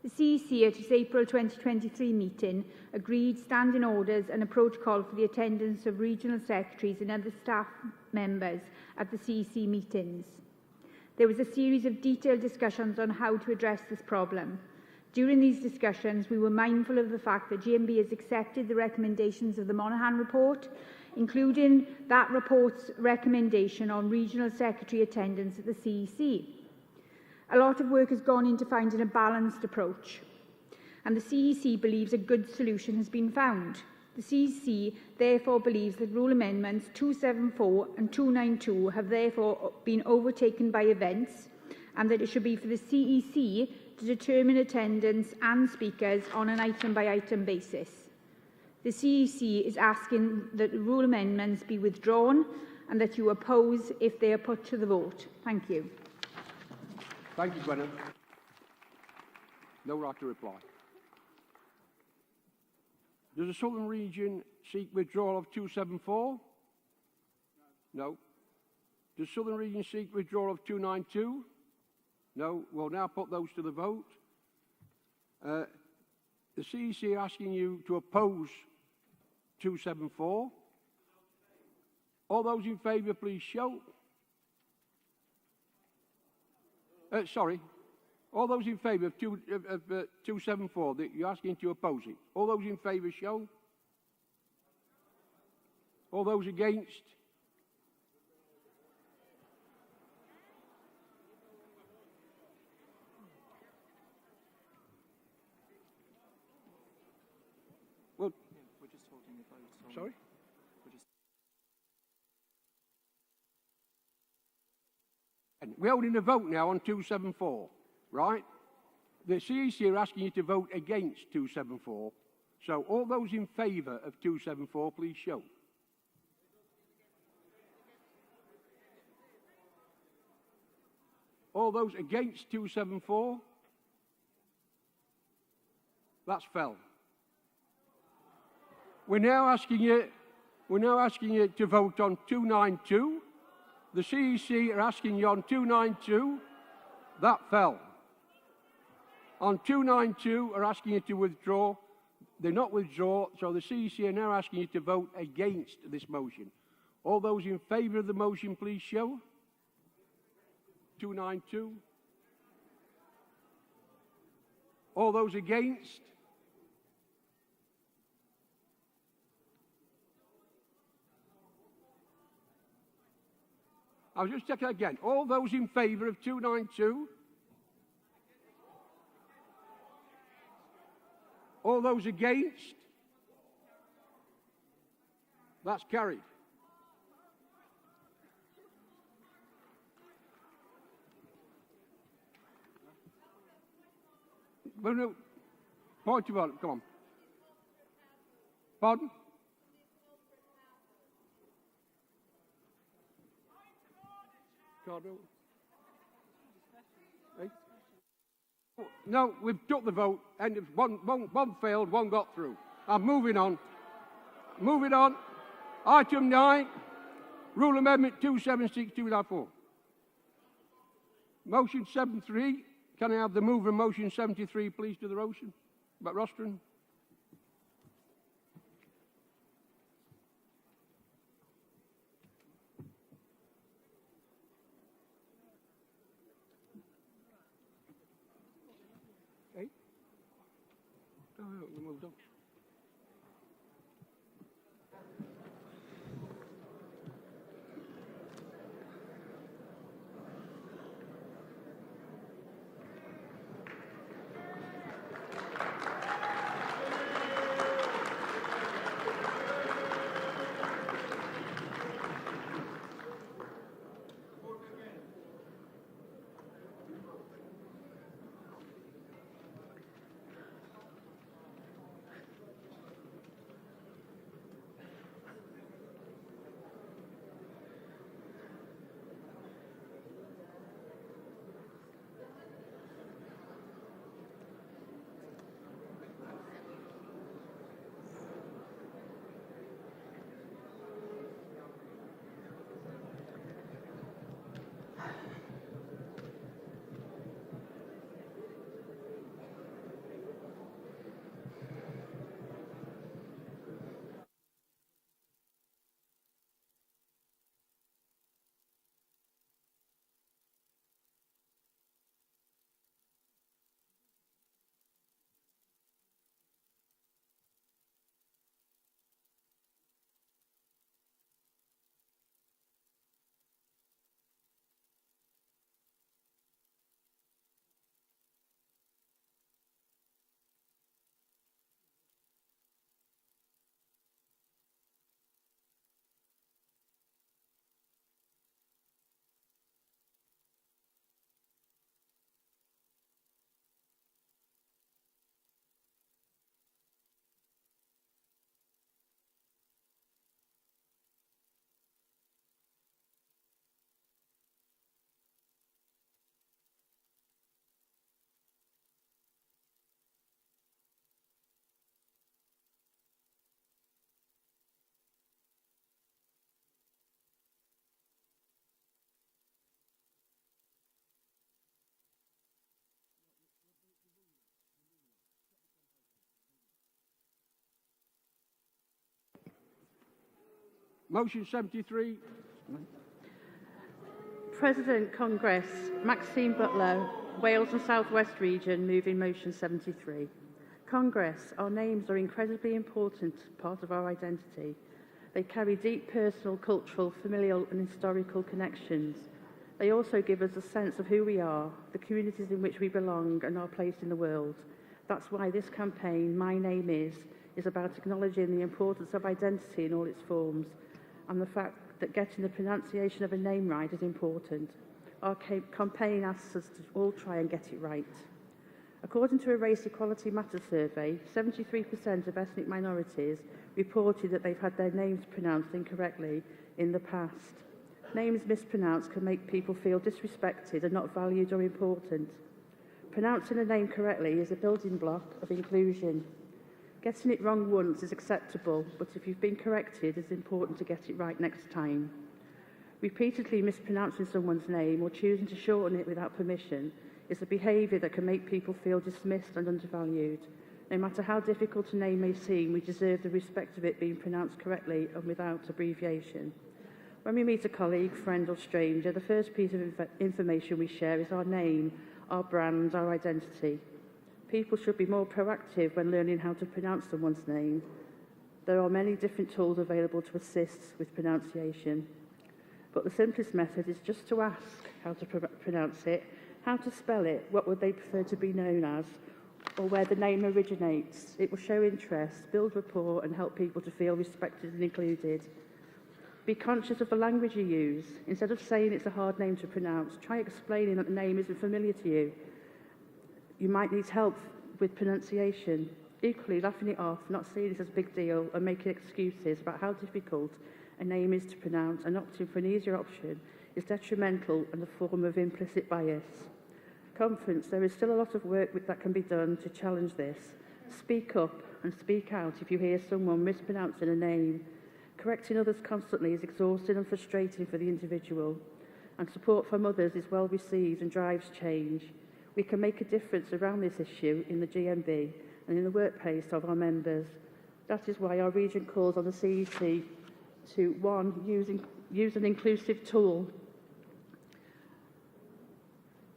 The CEC at its April 2023 meeting agreed standing orders and a protocol for the attendance of regional secretaries and other staff members at the CEC meetings. There was a series of detailed discussions on how to address this problem. During these discussions, we were mindful of the fact that GMB has accepted the recommendations of the Monaghan report, including that report's recommendation on regional secretary attendance at the CEC. A lot of work has gone into finding a balanced approach, and the CEC believes a good solution has been found. The CEC therefore believes that Rule Amendments 274 and 292 have therefore been overtaken by events, and that it should be for the CEC to determine attendance and speakers on an item-by-item basis. The CEC is asking that the Rule Amendments be withdrawn and that you oppose if they are put to the vote. Thank you. Thank you, Gwenna. No right to reply. Does the Southern Region seek withdrawal of 274? No. Does Southern Region seek withdrawal of 292? No. We'll now put those to the vote. The CEC are asking you to oppose 274. All those in favour, please show. Sorry. All those in favour of 274, that you're asking to oppose it. All those in favour show. All those against? Well, we're just holding the vote. Sorry? We're holding a vote now on 274, right? The CEC are asking you to vote against 274. So all those in favour of 274, please show. All those against 274? That's fell. We're now asking you to vote on 292. The CEC are asking you on 292. That fell. On 292 are asking you to withdraw. They're not withdraw, so the CEC are now asking you to vote against this motion. All those in favour of the motion, please show. 292. All those against? I'll just check that again. All those in favour of 292? All those against? That's carried. Well, no. Point of order. Come on. Pardon? No, we've took the vote, and one failed, one got through. I'm moving on. Moving on. Item 9, Rule Amendment 276-294. Motion 73. Can I have the mover of motion 73, please, to the motion? But rostrum. Hey? Oh, we moved on. Motion 73. President Congress, Maxine Butler, Wales and South West Region, moving motion 73. Congress, our names are incredibly important part of our identity. They carry deep personal, cultural, familial and historical connections. They also give us a sense of who we are, the communities in which we belong and our place in the world. That's why this campaign, My Name is about acknowledging the importance of identity in all its forms and the fact that getting the pronunciation of a name right is important. Our campaign asks us to all try and get it right. According to a Race Equality Matters survey, 73% of ethnic minorities reported that they've had their names pronounced incorrectly in the past. Names mispronounced can make people feel disrespected and not valued or important. Pronouncing a name correctly is a building block of inclusion. Getting it wrong once is acceptable, but if you've been corrected, it's important to get it right next time. Repeatedly mispronouncing someone's name or choosing to shorten it without permission is a behaviour that can make people feel dismissed and undervalued. No matter how difficult a name may seem, we deserve the respect of it being pronounced correctly and without abbreviation. When we meet a colleague, friend or stranger, the first piece of information we share is our name, our brand, our identity. People should be more proactive when learning how to pronounce someone's name. There are many different tools available to assist with pronunciation, but the simplest method is just to ask how to pronounce it, how to spell it, what would they prefer to be known as, or where the name originates. It will show interest, build rapport and help people to feel respected and included. Be conscious of the language you use. Instead of saying it's a hard name to pronounce, try explaining that the name isn't familiar to you. You might need help with pronunciation. Equally, laughing it off, not seeing it as a big deal, and making excuses about how difficult a name is to pronounce and opting for an easier option is detrimental and a form of implicit bias. Conference, there is still a lot of work that can be done to challenge this. Speak up and speak out if you hear someone mispronouncing a name. Correcting others constantly is exhausting and frustrating for the individual, and support from others is well received and drives change. We can make a difference around this issue in the GMB and in the workplace of our members. That is why our region calls on the CEC to, 1, use an inclusive tool,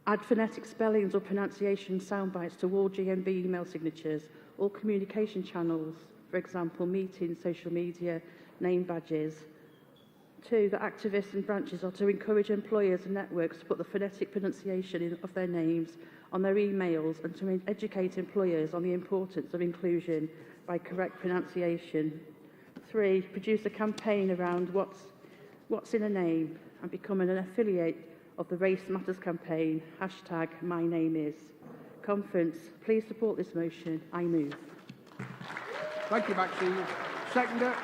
add phonetic spellings or pronunciation soundbites to all GMB email signatures, all communication channels, for example, meetings, social media, name badges. 2, that activists and branches are to encourage employers and networks to put the phonetic pronunciation of their names on their emails and to educate employers on the importance of inclusion by correct pronunciation. 3, produce a campaign around what's in a name and become an affiliate of the Race Matters campaign, #MyNameIs. Conference, please support this motion. I move. Thank you, Maxine. Seconder.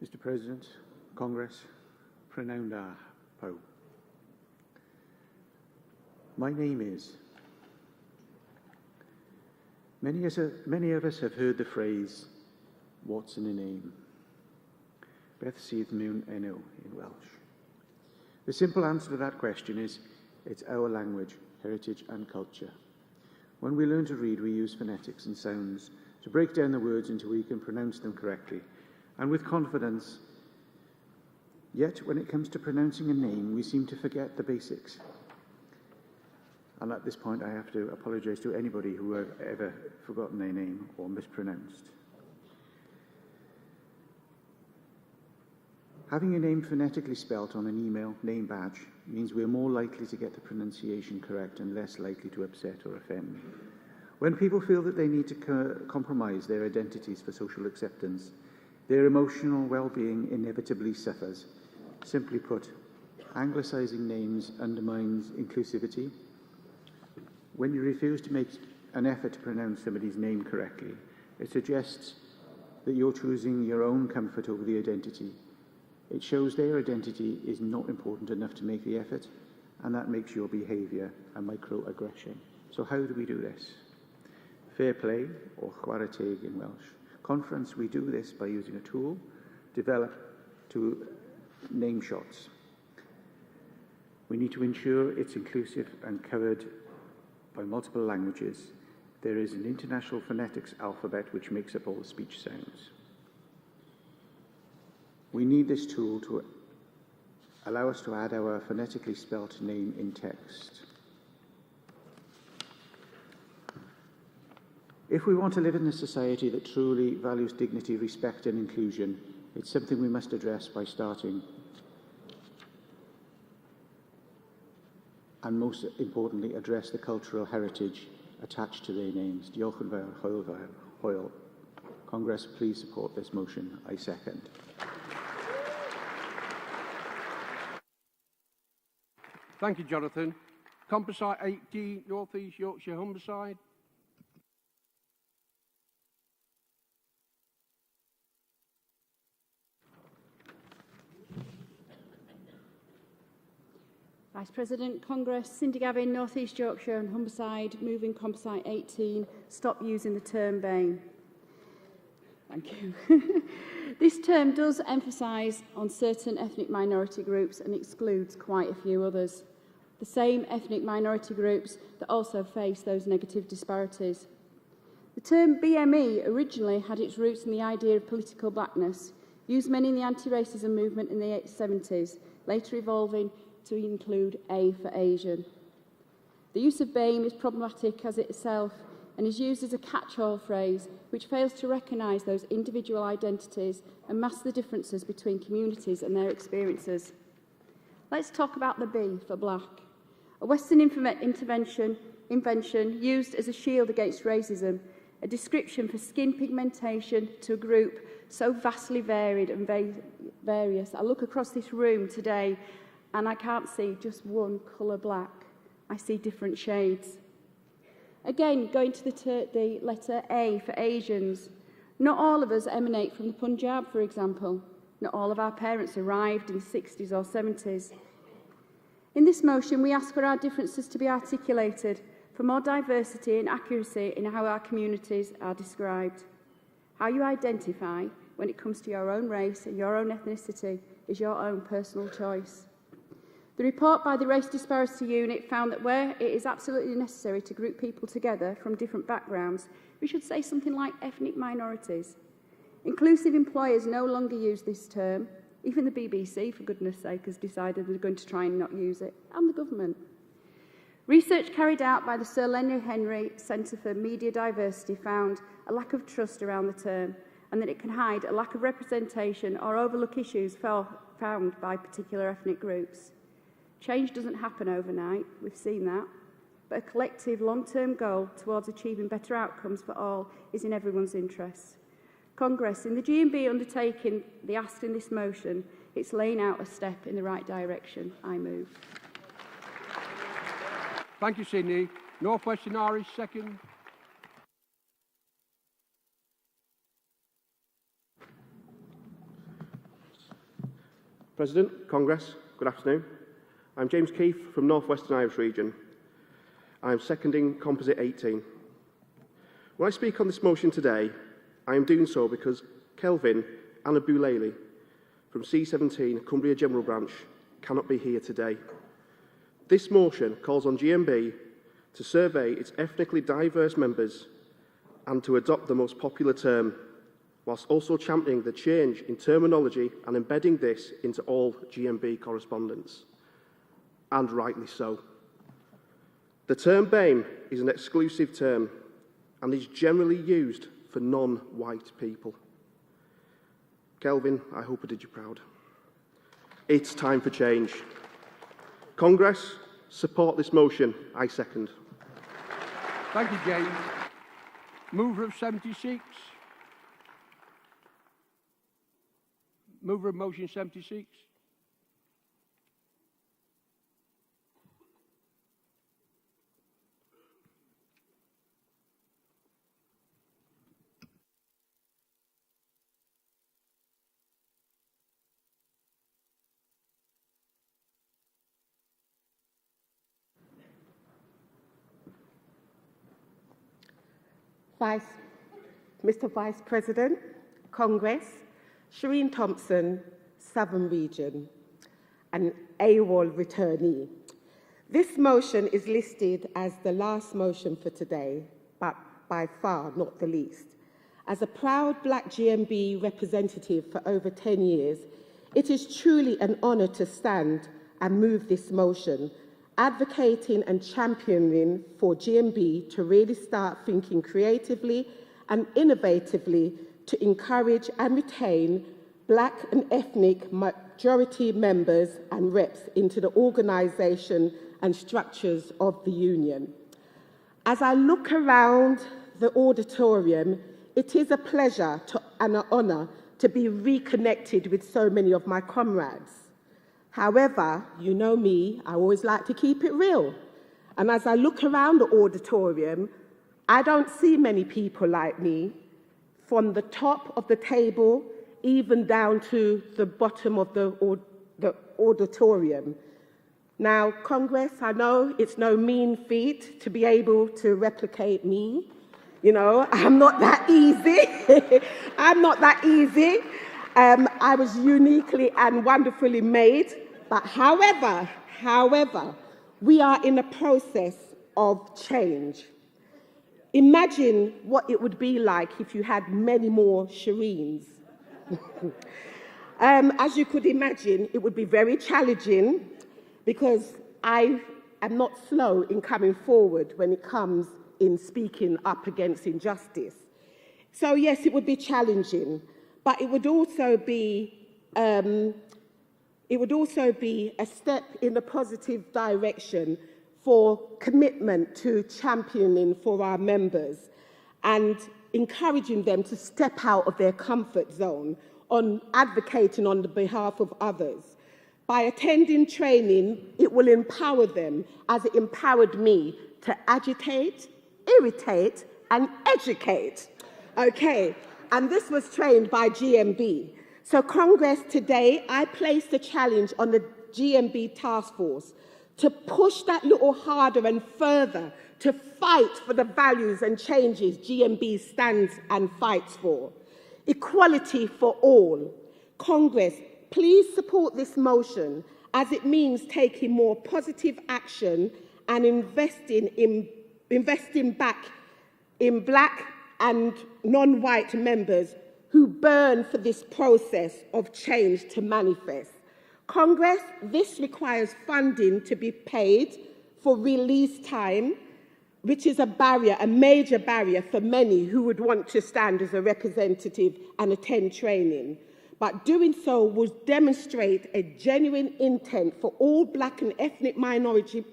Mr. President, Congress, Prananda Po. My name is. Many of us have heard the phrase, what's in a name? Beth sydd mewn enw in Welsh. The simple answer to that question is, it's our language, heritage and culture. When we learn to read, we use phonetics and sounds to break down the words until we can pronounce them correctly and with confidence. Yet, when it comes to pronouncing a name, we seem to forget the basics. And at this point, I have to apologise to anybody who have ever forgotten their name or mispronounced. Having a name phonetically spelt on an email name badge means we're more likely to get the pronunciation correct and less likely to upset or offend. When people feel that they need to compromise their identities for social acceptance, their emotional well-being inevitably suffers. Simply put, anglicising names undermines inclusivity. When you refuse to make an effort to pronounce somebody's name correctly, it suggests that you're choosing your own comfort over the identity. It shows their identity is not important enough to make the effort, and that makes your behaviour a microaggression. So how do we do this? Fair play, or chwarae teg in Welsh. Conference, we do this by using a tool developed to name shots. We need to ensure it's inclusive and covered by multiple languages. There is an international phonetics alphabet which makes up all the speech sounds. We need this tool to allow us to add our phonetically spelt name in text. If we want to live in a society that truly values dignity, respect and inclusion, it's something we must address by starting, and most importantly, address the cultural heritage attached to their names. Diolch yn fawr, hwyl fawr, hwyl. Congress, please support this motion. I second. Thank you, Jonathan. Composite 18, North East Yorkshire Humberside. Vice President, Congress, Cindy Gavin, North East Yorkshire and Humberside, moving Composite 18, stop using the term BAME. Thank you. This term does emphasise on certain ethnic minority groups and excludes quite a few others. The same ethnic minority groups that also face those negative disparities. The term BME originally had its roots in the idea of political blackness, used mainly in the anti-racism movement in the 70s, later evolving to include A for Asian. The use of BAME is problematic as itself and is used as a catch-all phrase which fails to recognise those individual identities and mask the differences between communities and their experiences. Let's talk about the B for black. A Western invention used as a shield against racism, a description for skin pigmentation to a group so vastly varied and various. I look across this room today and I can't see just one colour black. I see different shades. Again, going to the letter A for Asians. Not all of us emanate from the Punjab, for example. Not all of our parents arrived in the 60s or 70s. In this motion, we ask for our differences to be articulated, for more diversity and accuracy in how our communities are described. How you identify when it comes to your own race and your own ethnicity is your own personal choice. The report by the Race Disparity Unit found that where it is absolutely necessary to group people together from different backgrounds, we should say something like ethnic minorities. Inclusive employers no longer use this term. Even the BBC, for goodness sake, has decided they're going to try and not use it, and the government. Research carried out by the Sir Lenny Henry Centre for Media Diversity found a lack of trust around the term and that it can hide a lack of representation or overlook issues found by particular ethnic groups. Change doesn't happen overnight, we've seen that, but a collective long-term goal towards achieving better outcomes for all is in everyone's interests. Congress, in the GMB undertaking the asked in this motion, it's laying out a step in the right direction. I move. Thank you, Sydney. North Western Irish, second. President, Congress, good afternoon. I'm James Keefe from North Western Irish region. I'm seconding Composite 18. When I speak on this motion today, I am doing so because Kelvin Anabulele from C17 Cumbria General Branch cannot be here today. This motion calls on GMB to survey its ethnically diverse members and to adopt the most popular term, whilst also championing the change in terminology and embedding this into all GMB correspondence. And rightly so. The term BAME is an exclusive term and is generally used for non-white people. Kelvin, I hope I did you proud. It's time for change. Congress, support this motion. I second. Thank you, James. Mover of 76. Mover of motion 76. Mr. Vice President, Congress, Shireen Thompson, Southern Region, an AWOL returnee. This motion is listed as the last motion for today, but by far not the least. As a proud Black GMB representative for over 10 years, it is truly an honour to stand and move this motion, advocating and championing for GMB to really start thinking creatively and innovatively to encourage and retain Black and ethnic majority members and reps into the organisation and structures of the Union. As I look around the auditorium, it is a pleasure and an honour to be reconnected with so many of my comrades. However, you know me, I always like to keep it real. And as I look around the auditorium, I don't see many people like me, from the top of the table even down to the bottom of the auditorium. Now, Congress, I know it's no mean feat to be able to replicate me. You know, I'm not that easy. I'm not that easy. I was uniquely and wonderfully made. But however, we are in a process of change. Imagine what it would be like if you had many more Shireens. As you could imagine, it would be very challenging because I am not slow in coming forward when it comes in speaking up against injustice. So yes, it would be challenging, but it would also be a step in a positive direction for commitment to championing for our members and encouraging them to step out of their comfort zone on advocating on the behalf of others. By attending training, it will empower them as it empowered me to agitate, irritate, and educate. Okay, and this was trained by GMB. So Congress, today, I place the challenge on the GMB task force to push that little harder and further to fight for the values and changes GMB stands and fights for. Equality for all. Congress, please support this motion as it means taking more positive action and investing back in Black and non-white members who burn for this process of change to manifest. Congress, this requires funding to be paid for release time, which is a barrier, a major barrier for many who would want to stand as a representative and attend training. But doing so will demonstrate a genuine intent for all Black and ethnic majority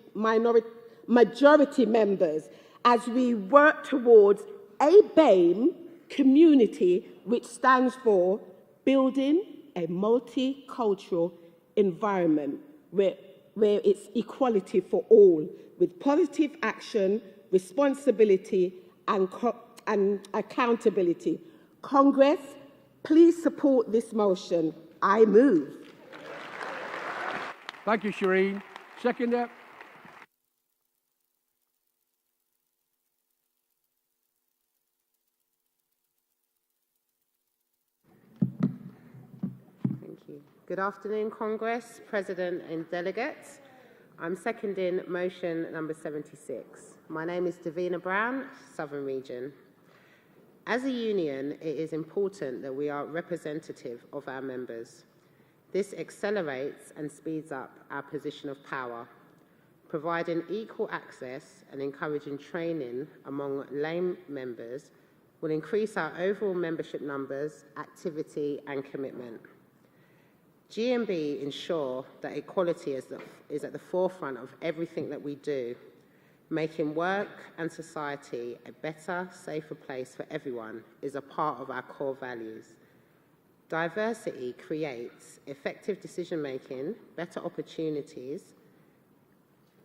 members as we work towards a BAME community which stands for building a multicultural environment where it's equality for all, with positive action, responsibility, and accountability. Congress, please support this motion. I move. Thank you, Shireen. Seconder. Thank you. Good afternoon, Congress, President and delegates. I'm seconding motion number 76. My name is Davina Brown, Southern Region. As a union, it is important that we are representative of our members. This accelerates and speeds up our position of power, providing equal access and encouraging training among lame members will increase our overall membership numbers, activity and commitment. GMB ensure that equality is at the forefront of everything that we do, making work and society a better, safer place for everyone is a part of our core values. Diversity creates effective decision-making, better opportunities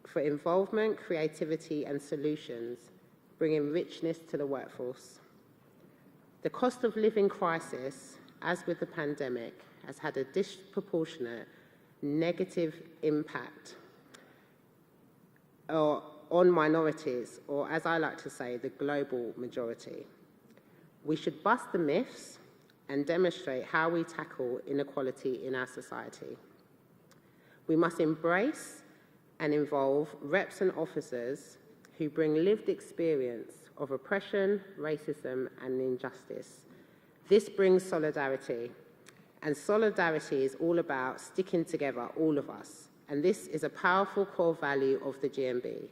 for involvement, creativity and solutions, bringing richness to the workforce. The cost of living crisis, as with the pandemic, has had a disproportionate negative impact on minorities, or as I like to say, the global majority. We should bust the myths and demonstrate how we tackle inequality in our society. We must embrace and involve reps and officers who bring lived experience of oppression, racism, and injustice. This brings solidarity, and solidarity is all about sticking together, all of us, and this is a powerful core value of the GMB.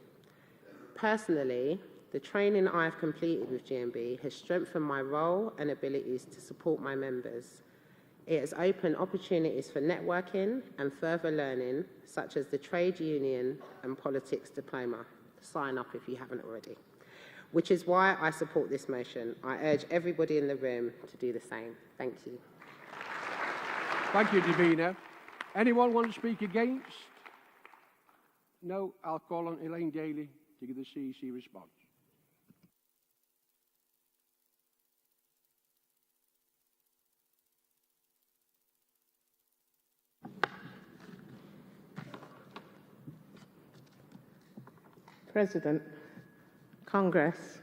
Personally, the training I have completed with GMB has strengthened my role and abilities to support my members. It has opened opportunities for networking and further learning, such as the trade union and politics diploma. Sign up if you haven't already. Which is why I support this motion. I urge everybody in the room to do the same. Thank you. Thank you, Davina. Anyone want to speak against? No, I'll call on Elaine Daly to give the CEC response. President, Congress,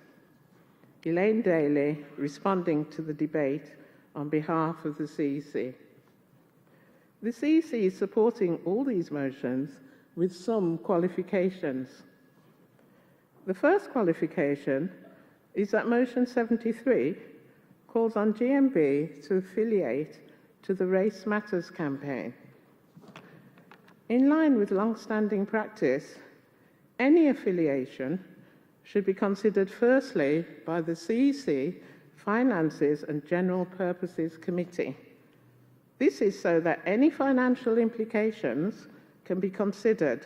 Elaine Daly, responding to the debate on behalf of the CEC. The CEC is supporting all these motions with some qualifications. The first qualification is that Motion 73 calls on GMB to affiliate to the Race Matters campaign. In line with long-standing practice, any affiliation should be considered firstly by the CEC Finances and General Purposes Committee. This is so that any financial implications can be considered,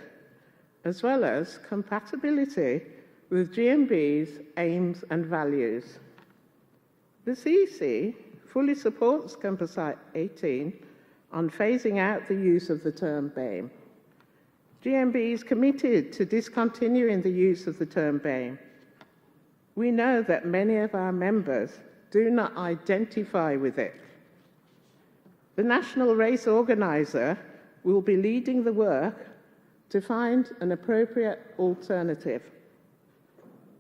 as well as compatibility with GMB's aims and values. The CEC fully supports Composite 18 on phasing out the use of the term BAME. GMB is committed to discontinuing the use of the term BAME. We know that many of our members do not identify with it. The National Race Organiser will be leading the work to find an appropriate alternative.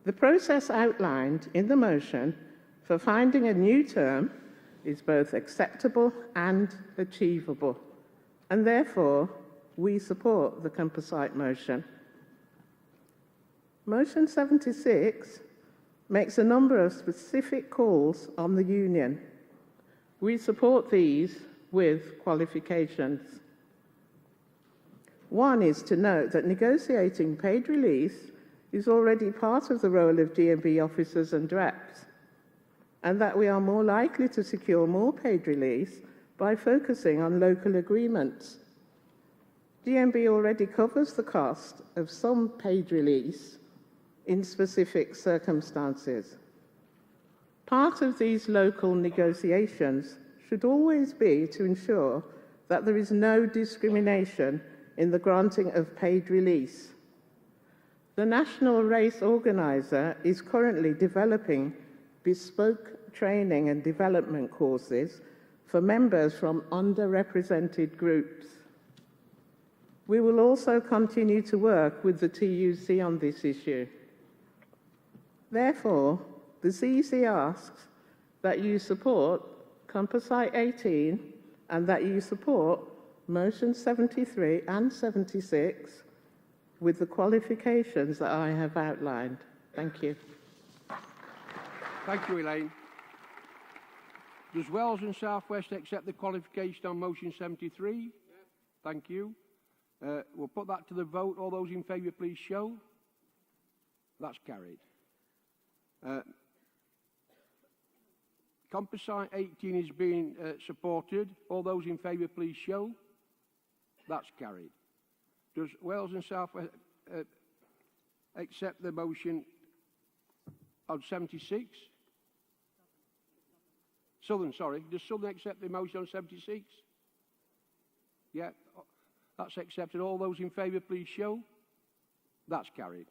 The process outlined in the motion for finding a new term is both acceptable and achievable, and therefore we support the composite motion. Motion 76 makes a number of specific calls on the union. We support these with qualifications. One is to note that negotiating paid release is already part of the role of GMB officers and reps, and that we are more likely to secure more paid release by focusing on local agreements. GMB already covers the cost of some paid release in specific circumstances. Part of these local negotiations should always be to ensure that there is no discrimination in the granting of paid release. The National Race Organiser is currently developing bespoke training and development courses for members from underrepresented groups. We will also continue to work with the TUC on this issue. Therefore, the CEC asks that you support Composite 18 and that you support Motion 73 and 76 with the qualifications that I have outlined. Thank you. Thank you, Elaine. Does Wales and South West accept the qualification on Motion 73? Yes. Thank you. We'll put that to the vote. All those in favour, please show. That's carried. Composite 18 is being supported. All those in favour, please show. That's carried. Does Wales and South West accept the motion on 76? Southern, sorry. Does Southern accept the motion on 76? Yeah. That's accepted. All those in favour, please show. That's carried.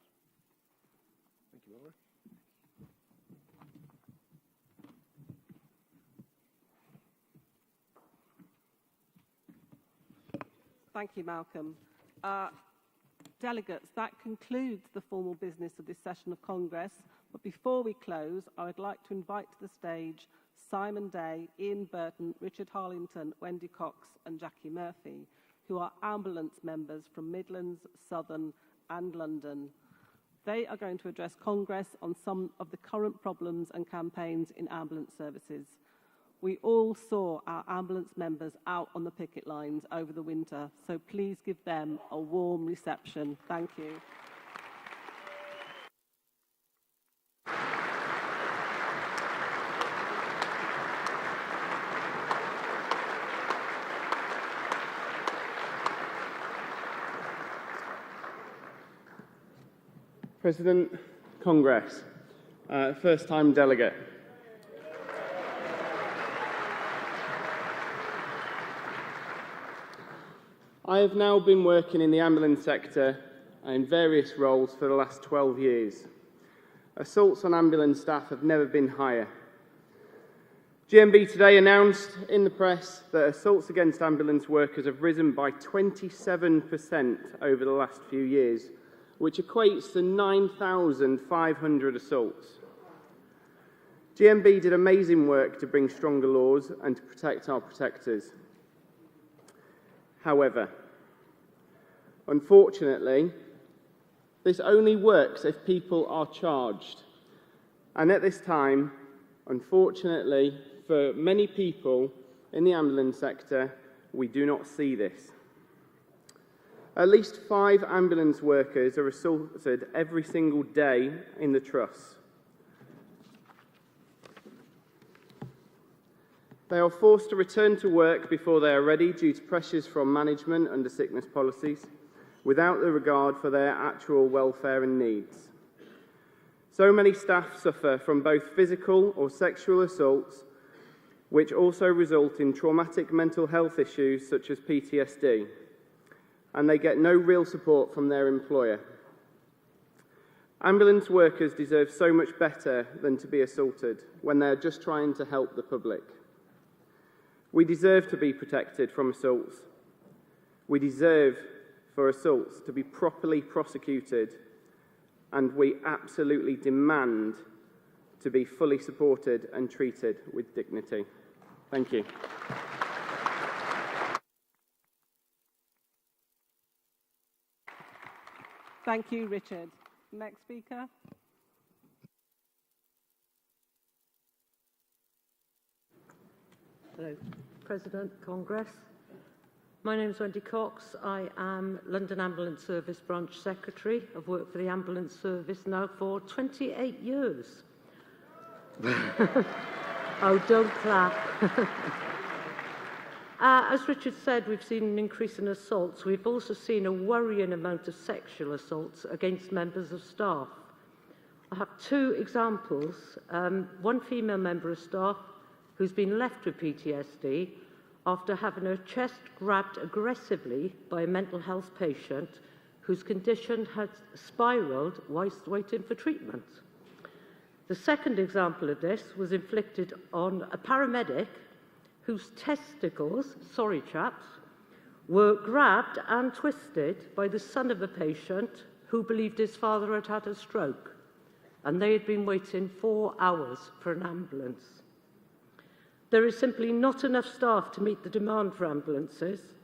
Thank you, Laura. Thank you, Malcolm. Delegates, that concludes the formal business of this session of Congress. But before we close, I would like to invite to the stage Simon Day, Ian Burton, Richard Harlington, Wendy Cox and Jackie Murphy, who are ambulance members from Midlands, Southern and London. They are going to address Congress on some of the current problems and campaigns in ambulance services. We all saw our ambulance members out on the picket lines over the winter, so please give them a warm reception. Thank you. President, Congress, first-time delegate. I have now been working in the ambulance sector in various roles for the last 12 years. Assaults on ambulance staff have never been higher. GMB today announced in the press that assaults against ambulance workers have risen by 27% over the last few years, which equates to 9,500 assaults. GMB did amazing work to bring stronger laws and to protect our protectors. However, unfortunately, this only works if people are charged. And at this time, unfortunately, for many people in the ambulance sector, we do not see this. At least 5 ambulance workers are assaulted every single day in the truss. They are forced to return to work before they are ready due to pressures from management under sickness policies, without the regard for their actual welfare and needs. So many staff suffer from both physical or sexual assaults, which also result in traumatic mental health issues such as PTSD, and they get no real support from their employer. Ambulance workers deserve so much better than to be assaulted when they are just trying to help the public. We deserve to be protected from assaults. We deserve for assaults to be properly prosecuted, and we absolutely demand to be fully supported and treated with dignity. Thank you. Thank you, Richard. Next speaker. Hello, President, Congress. My name is Wendy Cox. I am London Ambulance Service Branch Secretary. I've worked for the ambulance service now for 28 years. Oh, don't clap. As Richard said, we've seen an increase in assaults. We've also seen a worrying amount of sexual assaults against members of staff. I have 2 examples. One female member of staff who's been left with PTSD after having her chest grabbed aggressively by a mental health patient whose condition had spiralled whilst waiting for treatment. The second example of this was inflicted on a paramedic whose testicles, sorry chaps, were grabbed and twisted by the son of a patient who believed his father had had a stroke, and they had been waiting 4 hours for an ambulance. There is simply not enough staff to meet the demand for ambulances.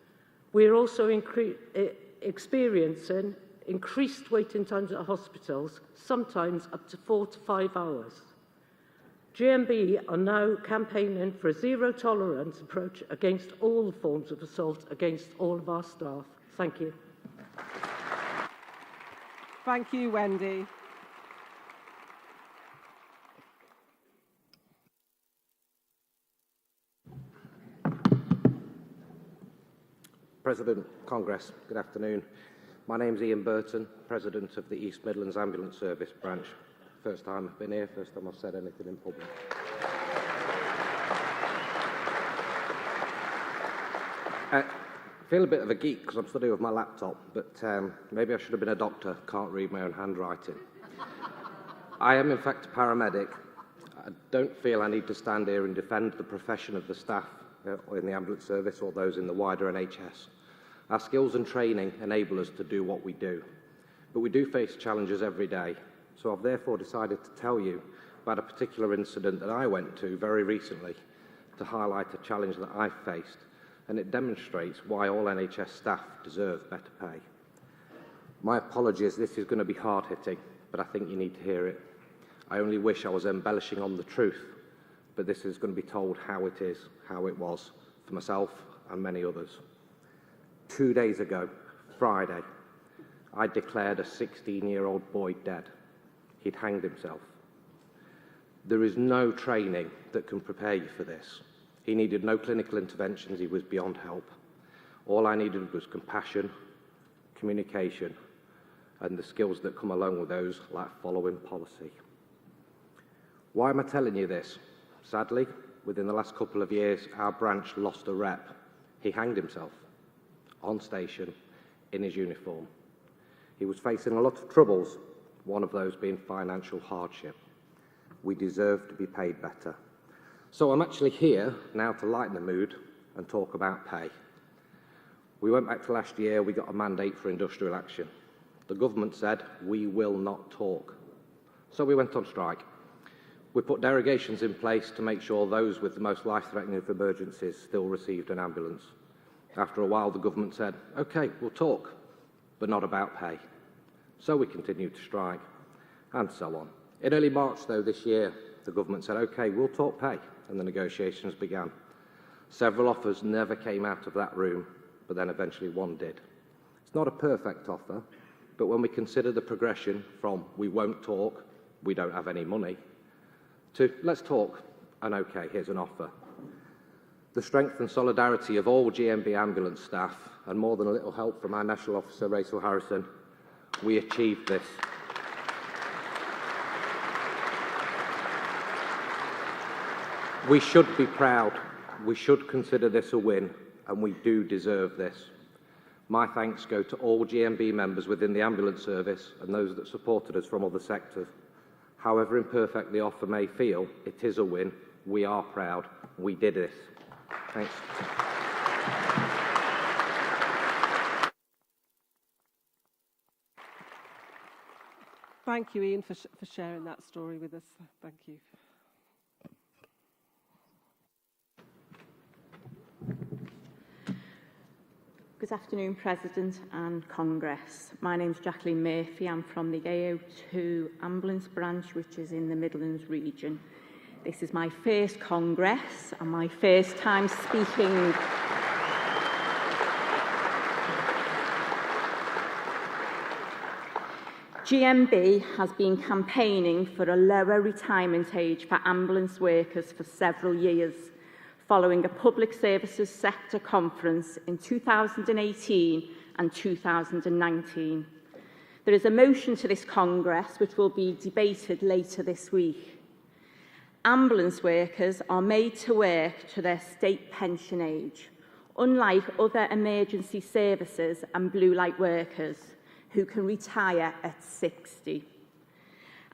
We are also experiencing increased waiting times at hospitals, sometimes up to 4 to 5 hours. GMB are now campaigning for a zero-tolerance approach against all forms of assault against all of our staff. Thank you. Thank you, Wendy. President, Congress, good afternoon. My name's Ian Burton, President of the East Midlands Ambulance Service Branch. First time I've been here, first time I've said anything in public. I feel a bit of a geek because I'm studying with my laptop, but maybe I should have been a doctor, can't read my own handwriting. I am in fact a paramedic. I don't feel I need to stand here and defend the profession of the staff in the ambulance service or those in the wider NHS. Our skills and training enable us to do what we do. but we do face challenges every day. So I've therefore decided to tell you about a particular incident that I went to very recently to highlight a challenge that I faced, and it demonstrates why all NHS staff deserve better pay. My apologies, this is going to be hard-hitting, but I think you need to hear it. I only wish I was embellishing on the truth, but this is going to be told how it is, how it was, for myself and many others. 2 days ago, Friday, I declared a 16-year-old boy dead. He'd hanged himself. There is no training that can prepare you for this. He needed no clinical interventions, he was beyond help. All I needed was compassion, communication, and the skills that come along with those, like following policy. Why am I telling you this? Sadly, within the last couple of years, our branch lost a rep. He hanged himself on station in his uniform. He was facing a lot of troubles, one of those being financial hardship. We deserve to be paid better. So I'm actually here now to lighten the mood and talk about pay. We went back to last year, we got a mandate for industrial action. The government said, we will not talk. So we went on strike. We put derogations in place to make sure those with the most life-threatening of emergencies still received an ambulance. After a while, the government said, OK, we'll talk, but not about pay. So we continued to strike, and so on. In early March, though, this year, the government said, OK, we'll talk pay, and the negotiations began. Several offers never came out of that room, but then eventually one did. It's not a perfect offer, but when we consider the progression from we won't talk, we don't have any money, to let's talk, and OK, here's an offer. The strength and solidarity of all GMB ambulance staff, and more than a little help from our National Officer, Rachel Harrison, we achieved this. We should be proud. We should consider this a win, and we do deserve this. My thanks go to all GMB members within the ambulance service and those that supported us from other sectors. However imperfect the offer may feel, it is a win. We are proud. We did this. Thanks. Thank you, Ian, for sharing that story with us. Thank you. Good afternoon, President and Congress. My name's Jacqueline Murphy. I'm from the AO2 ambulance branch, which is in the Midlands region. This is my first Congress and my first time speaking. GMB has been campaigning for a lower retirement age for ambulance workers for several years, following a public services sector conference in 2018 and 2019. There is a motion to this Congress which will be debated later this week. Ambulance workers are made to work to their state pension age, unlike other emergency services and blue light workers who can retire at 60.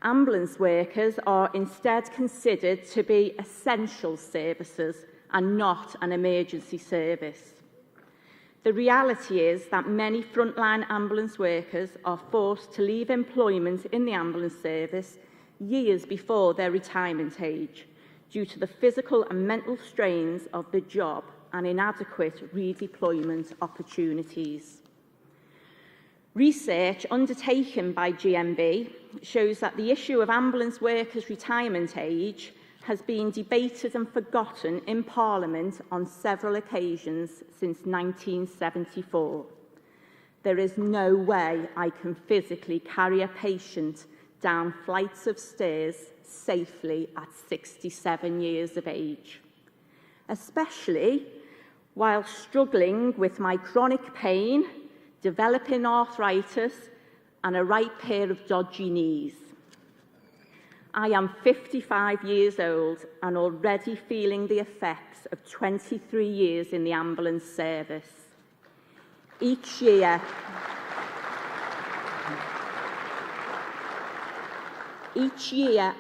Ambulance workers are instead considered to be essential services and not an emergency service. The reality is that many frontline ambulance workers are forced to leave employment in the ambulance service years before their retirement age due to the physical and mental strains of the job and inadequate redeployment opportunities. Research undertaken by GMB shows that the issue of ambulance workers' retirement age has been debated and forgotten in Parliament on several occasions since 1974. There is no way I can physically carry a patient down flights of stairs safely at 67 years of age, especially while struggling with my chronic pain, developing arthritis, and a right pair of dodgy knees. I am 55 years old and already feeling the effects of 23 years in the ambulance service. Each year,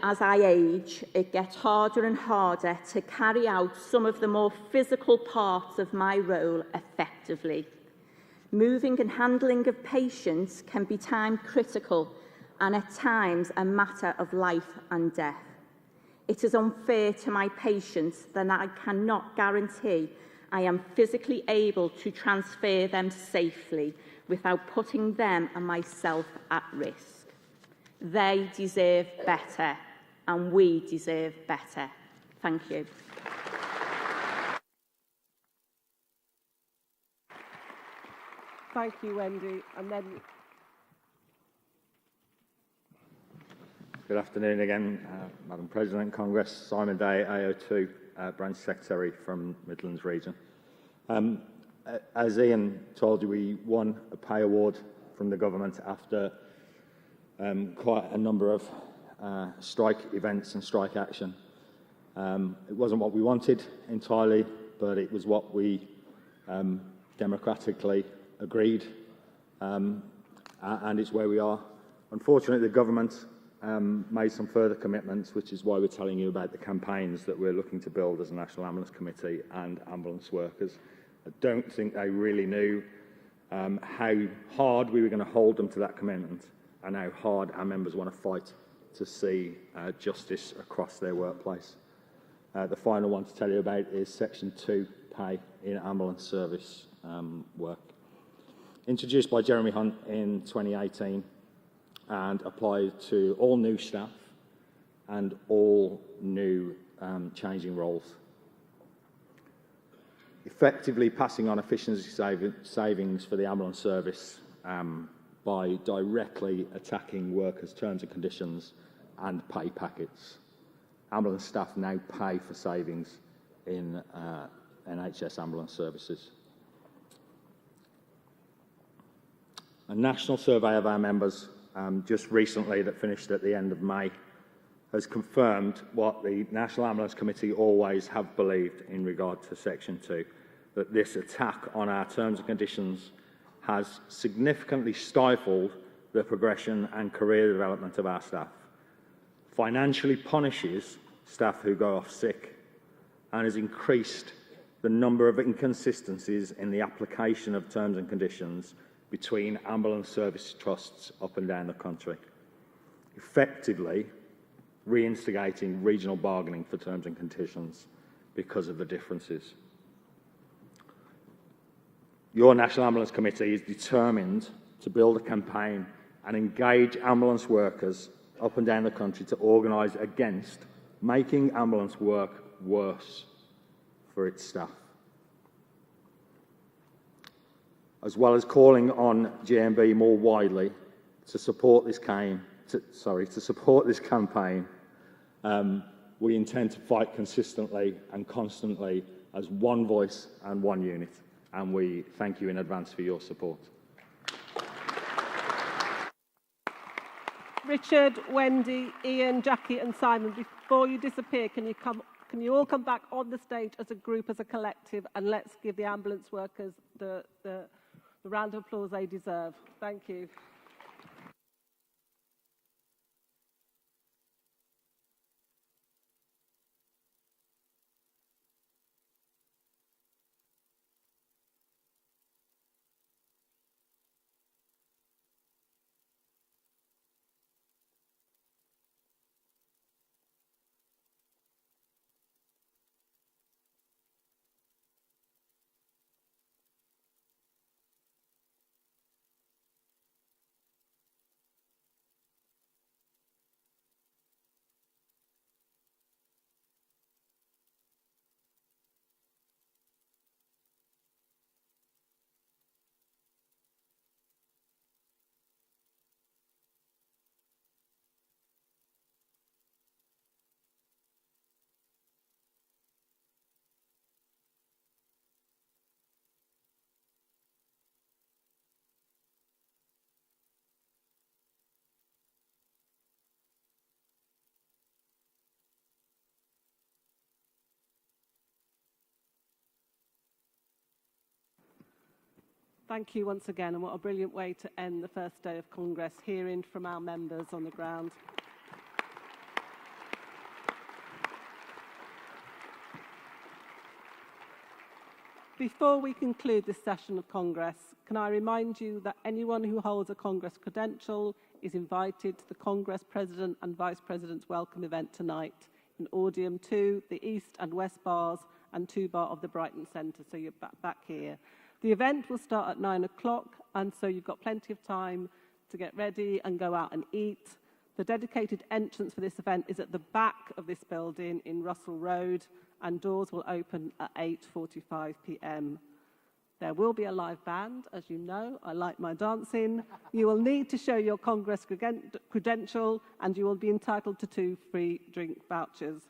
as I age, it gets harder and harder to carry out some of the more physical parts of my role effectively. Moving and handling of patients can be time critical and at times a matter of life and death. It is unfair to my patients that I cannot guarantee I am physically able to transfer them safely without putting them and myself at risk. They deserve better, and we deserve better. Thank you. Thank you, Wendy. And then good afternoon again, Madam President, Congress. Simon Day, AO2, Branch Secretary from Midlands Region. As Ian told you, we won a pay award from the government after quite a number of strike events and strike action. It wasn't what we wanted entirely, but it was what we democratically agreed, and it's where we are. Unfortunately, the government made some further commitments, which is why we're telling you about the campaigns that we're looking to build as a National Ambulance Committee and ambulance workers. I don't think they really knew how hard we were going to hold them to that commitment and how hard our members want to fight to see justice across their workplace. The final one to tell you about is Section 2 pay in ambulance service work. Introduced by Jeremy Hunt in 2018 and applied to all new staff and all new changing roles, effectively passing on efficiency savings for the ambulance service by directly attacking workers' terms and conditions and pay packets. Ambulance staff now pay for savings in NHS ambulance services. A national survey of our members just recently, that finished at the end of May, has confirmed what the National Ambulance Committee always have believed in regard to Section 2, that this attack on our terms and conditions has significantly stifled the progression and career development of our staff, financially punishes staff who go off sick, and has increased the number of inconsistencies in the application of terms and conditions between ambulance service trusts up and down the country, effectively reinstigating regional bargaining for terms and conditions because of the differences. Your National Ambulance Committee is determined to build a campaign and engage ambulance workers up and down the country to organise against making ambulance work worse for its staff, as well as calling on GMB more widely to support this campaign. We intend to fight consistently and constantly as one voice and one unit, and we thank you in advance for your support. Richard, Wendy, Ian, Jackie and Simon, before you disappear, can you all come back on the stage as a group, as a collective, and let's give the ambulance workers the round of applause they deserve. Thank you. Thank you once again, and what a brilliant way to end the first day of Congress, hearing from our members on the ground. Before we conclude this session of Congress, can I remind you that anyone who holds a Congress credential is invited to the Congress President and Vice President's welcome event tonight in Audium 2, the East and West Bars and 2 Bar of the Brighton Centre, so you're back here. The event will start at 9 o'clock, and so you've got plenty of time to get ready and go out and eat. The dedicated entrance for this event is at the back of this building in Russell Road, and doors will open at 8:45 p.m. There will be a live band, as you know. I like my dancing. You will need to show your Congress credential, and you will be entitled to 2 free drink vouchers.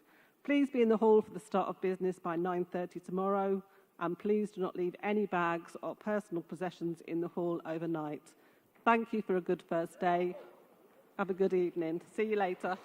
Please be in the hall for the start of business by 9:30 tomorrow, and please do not leave any bags or personal possessions in the hall overnight. Thank you for a good first day. Have a good evening. See you later.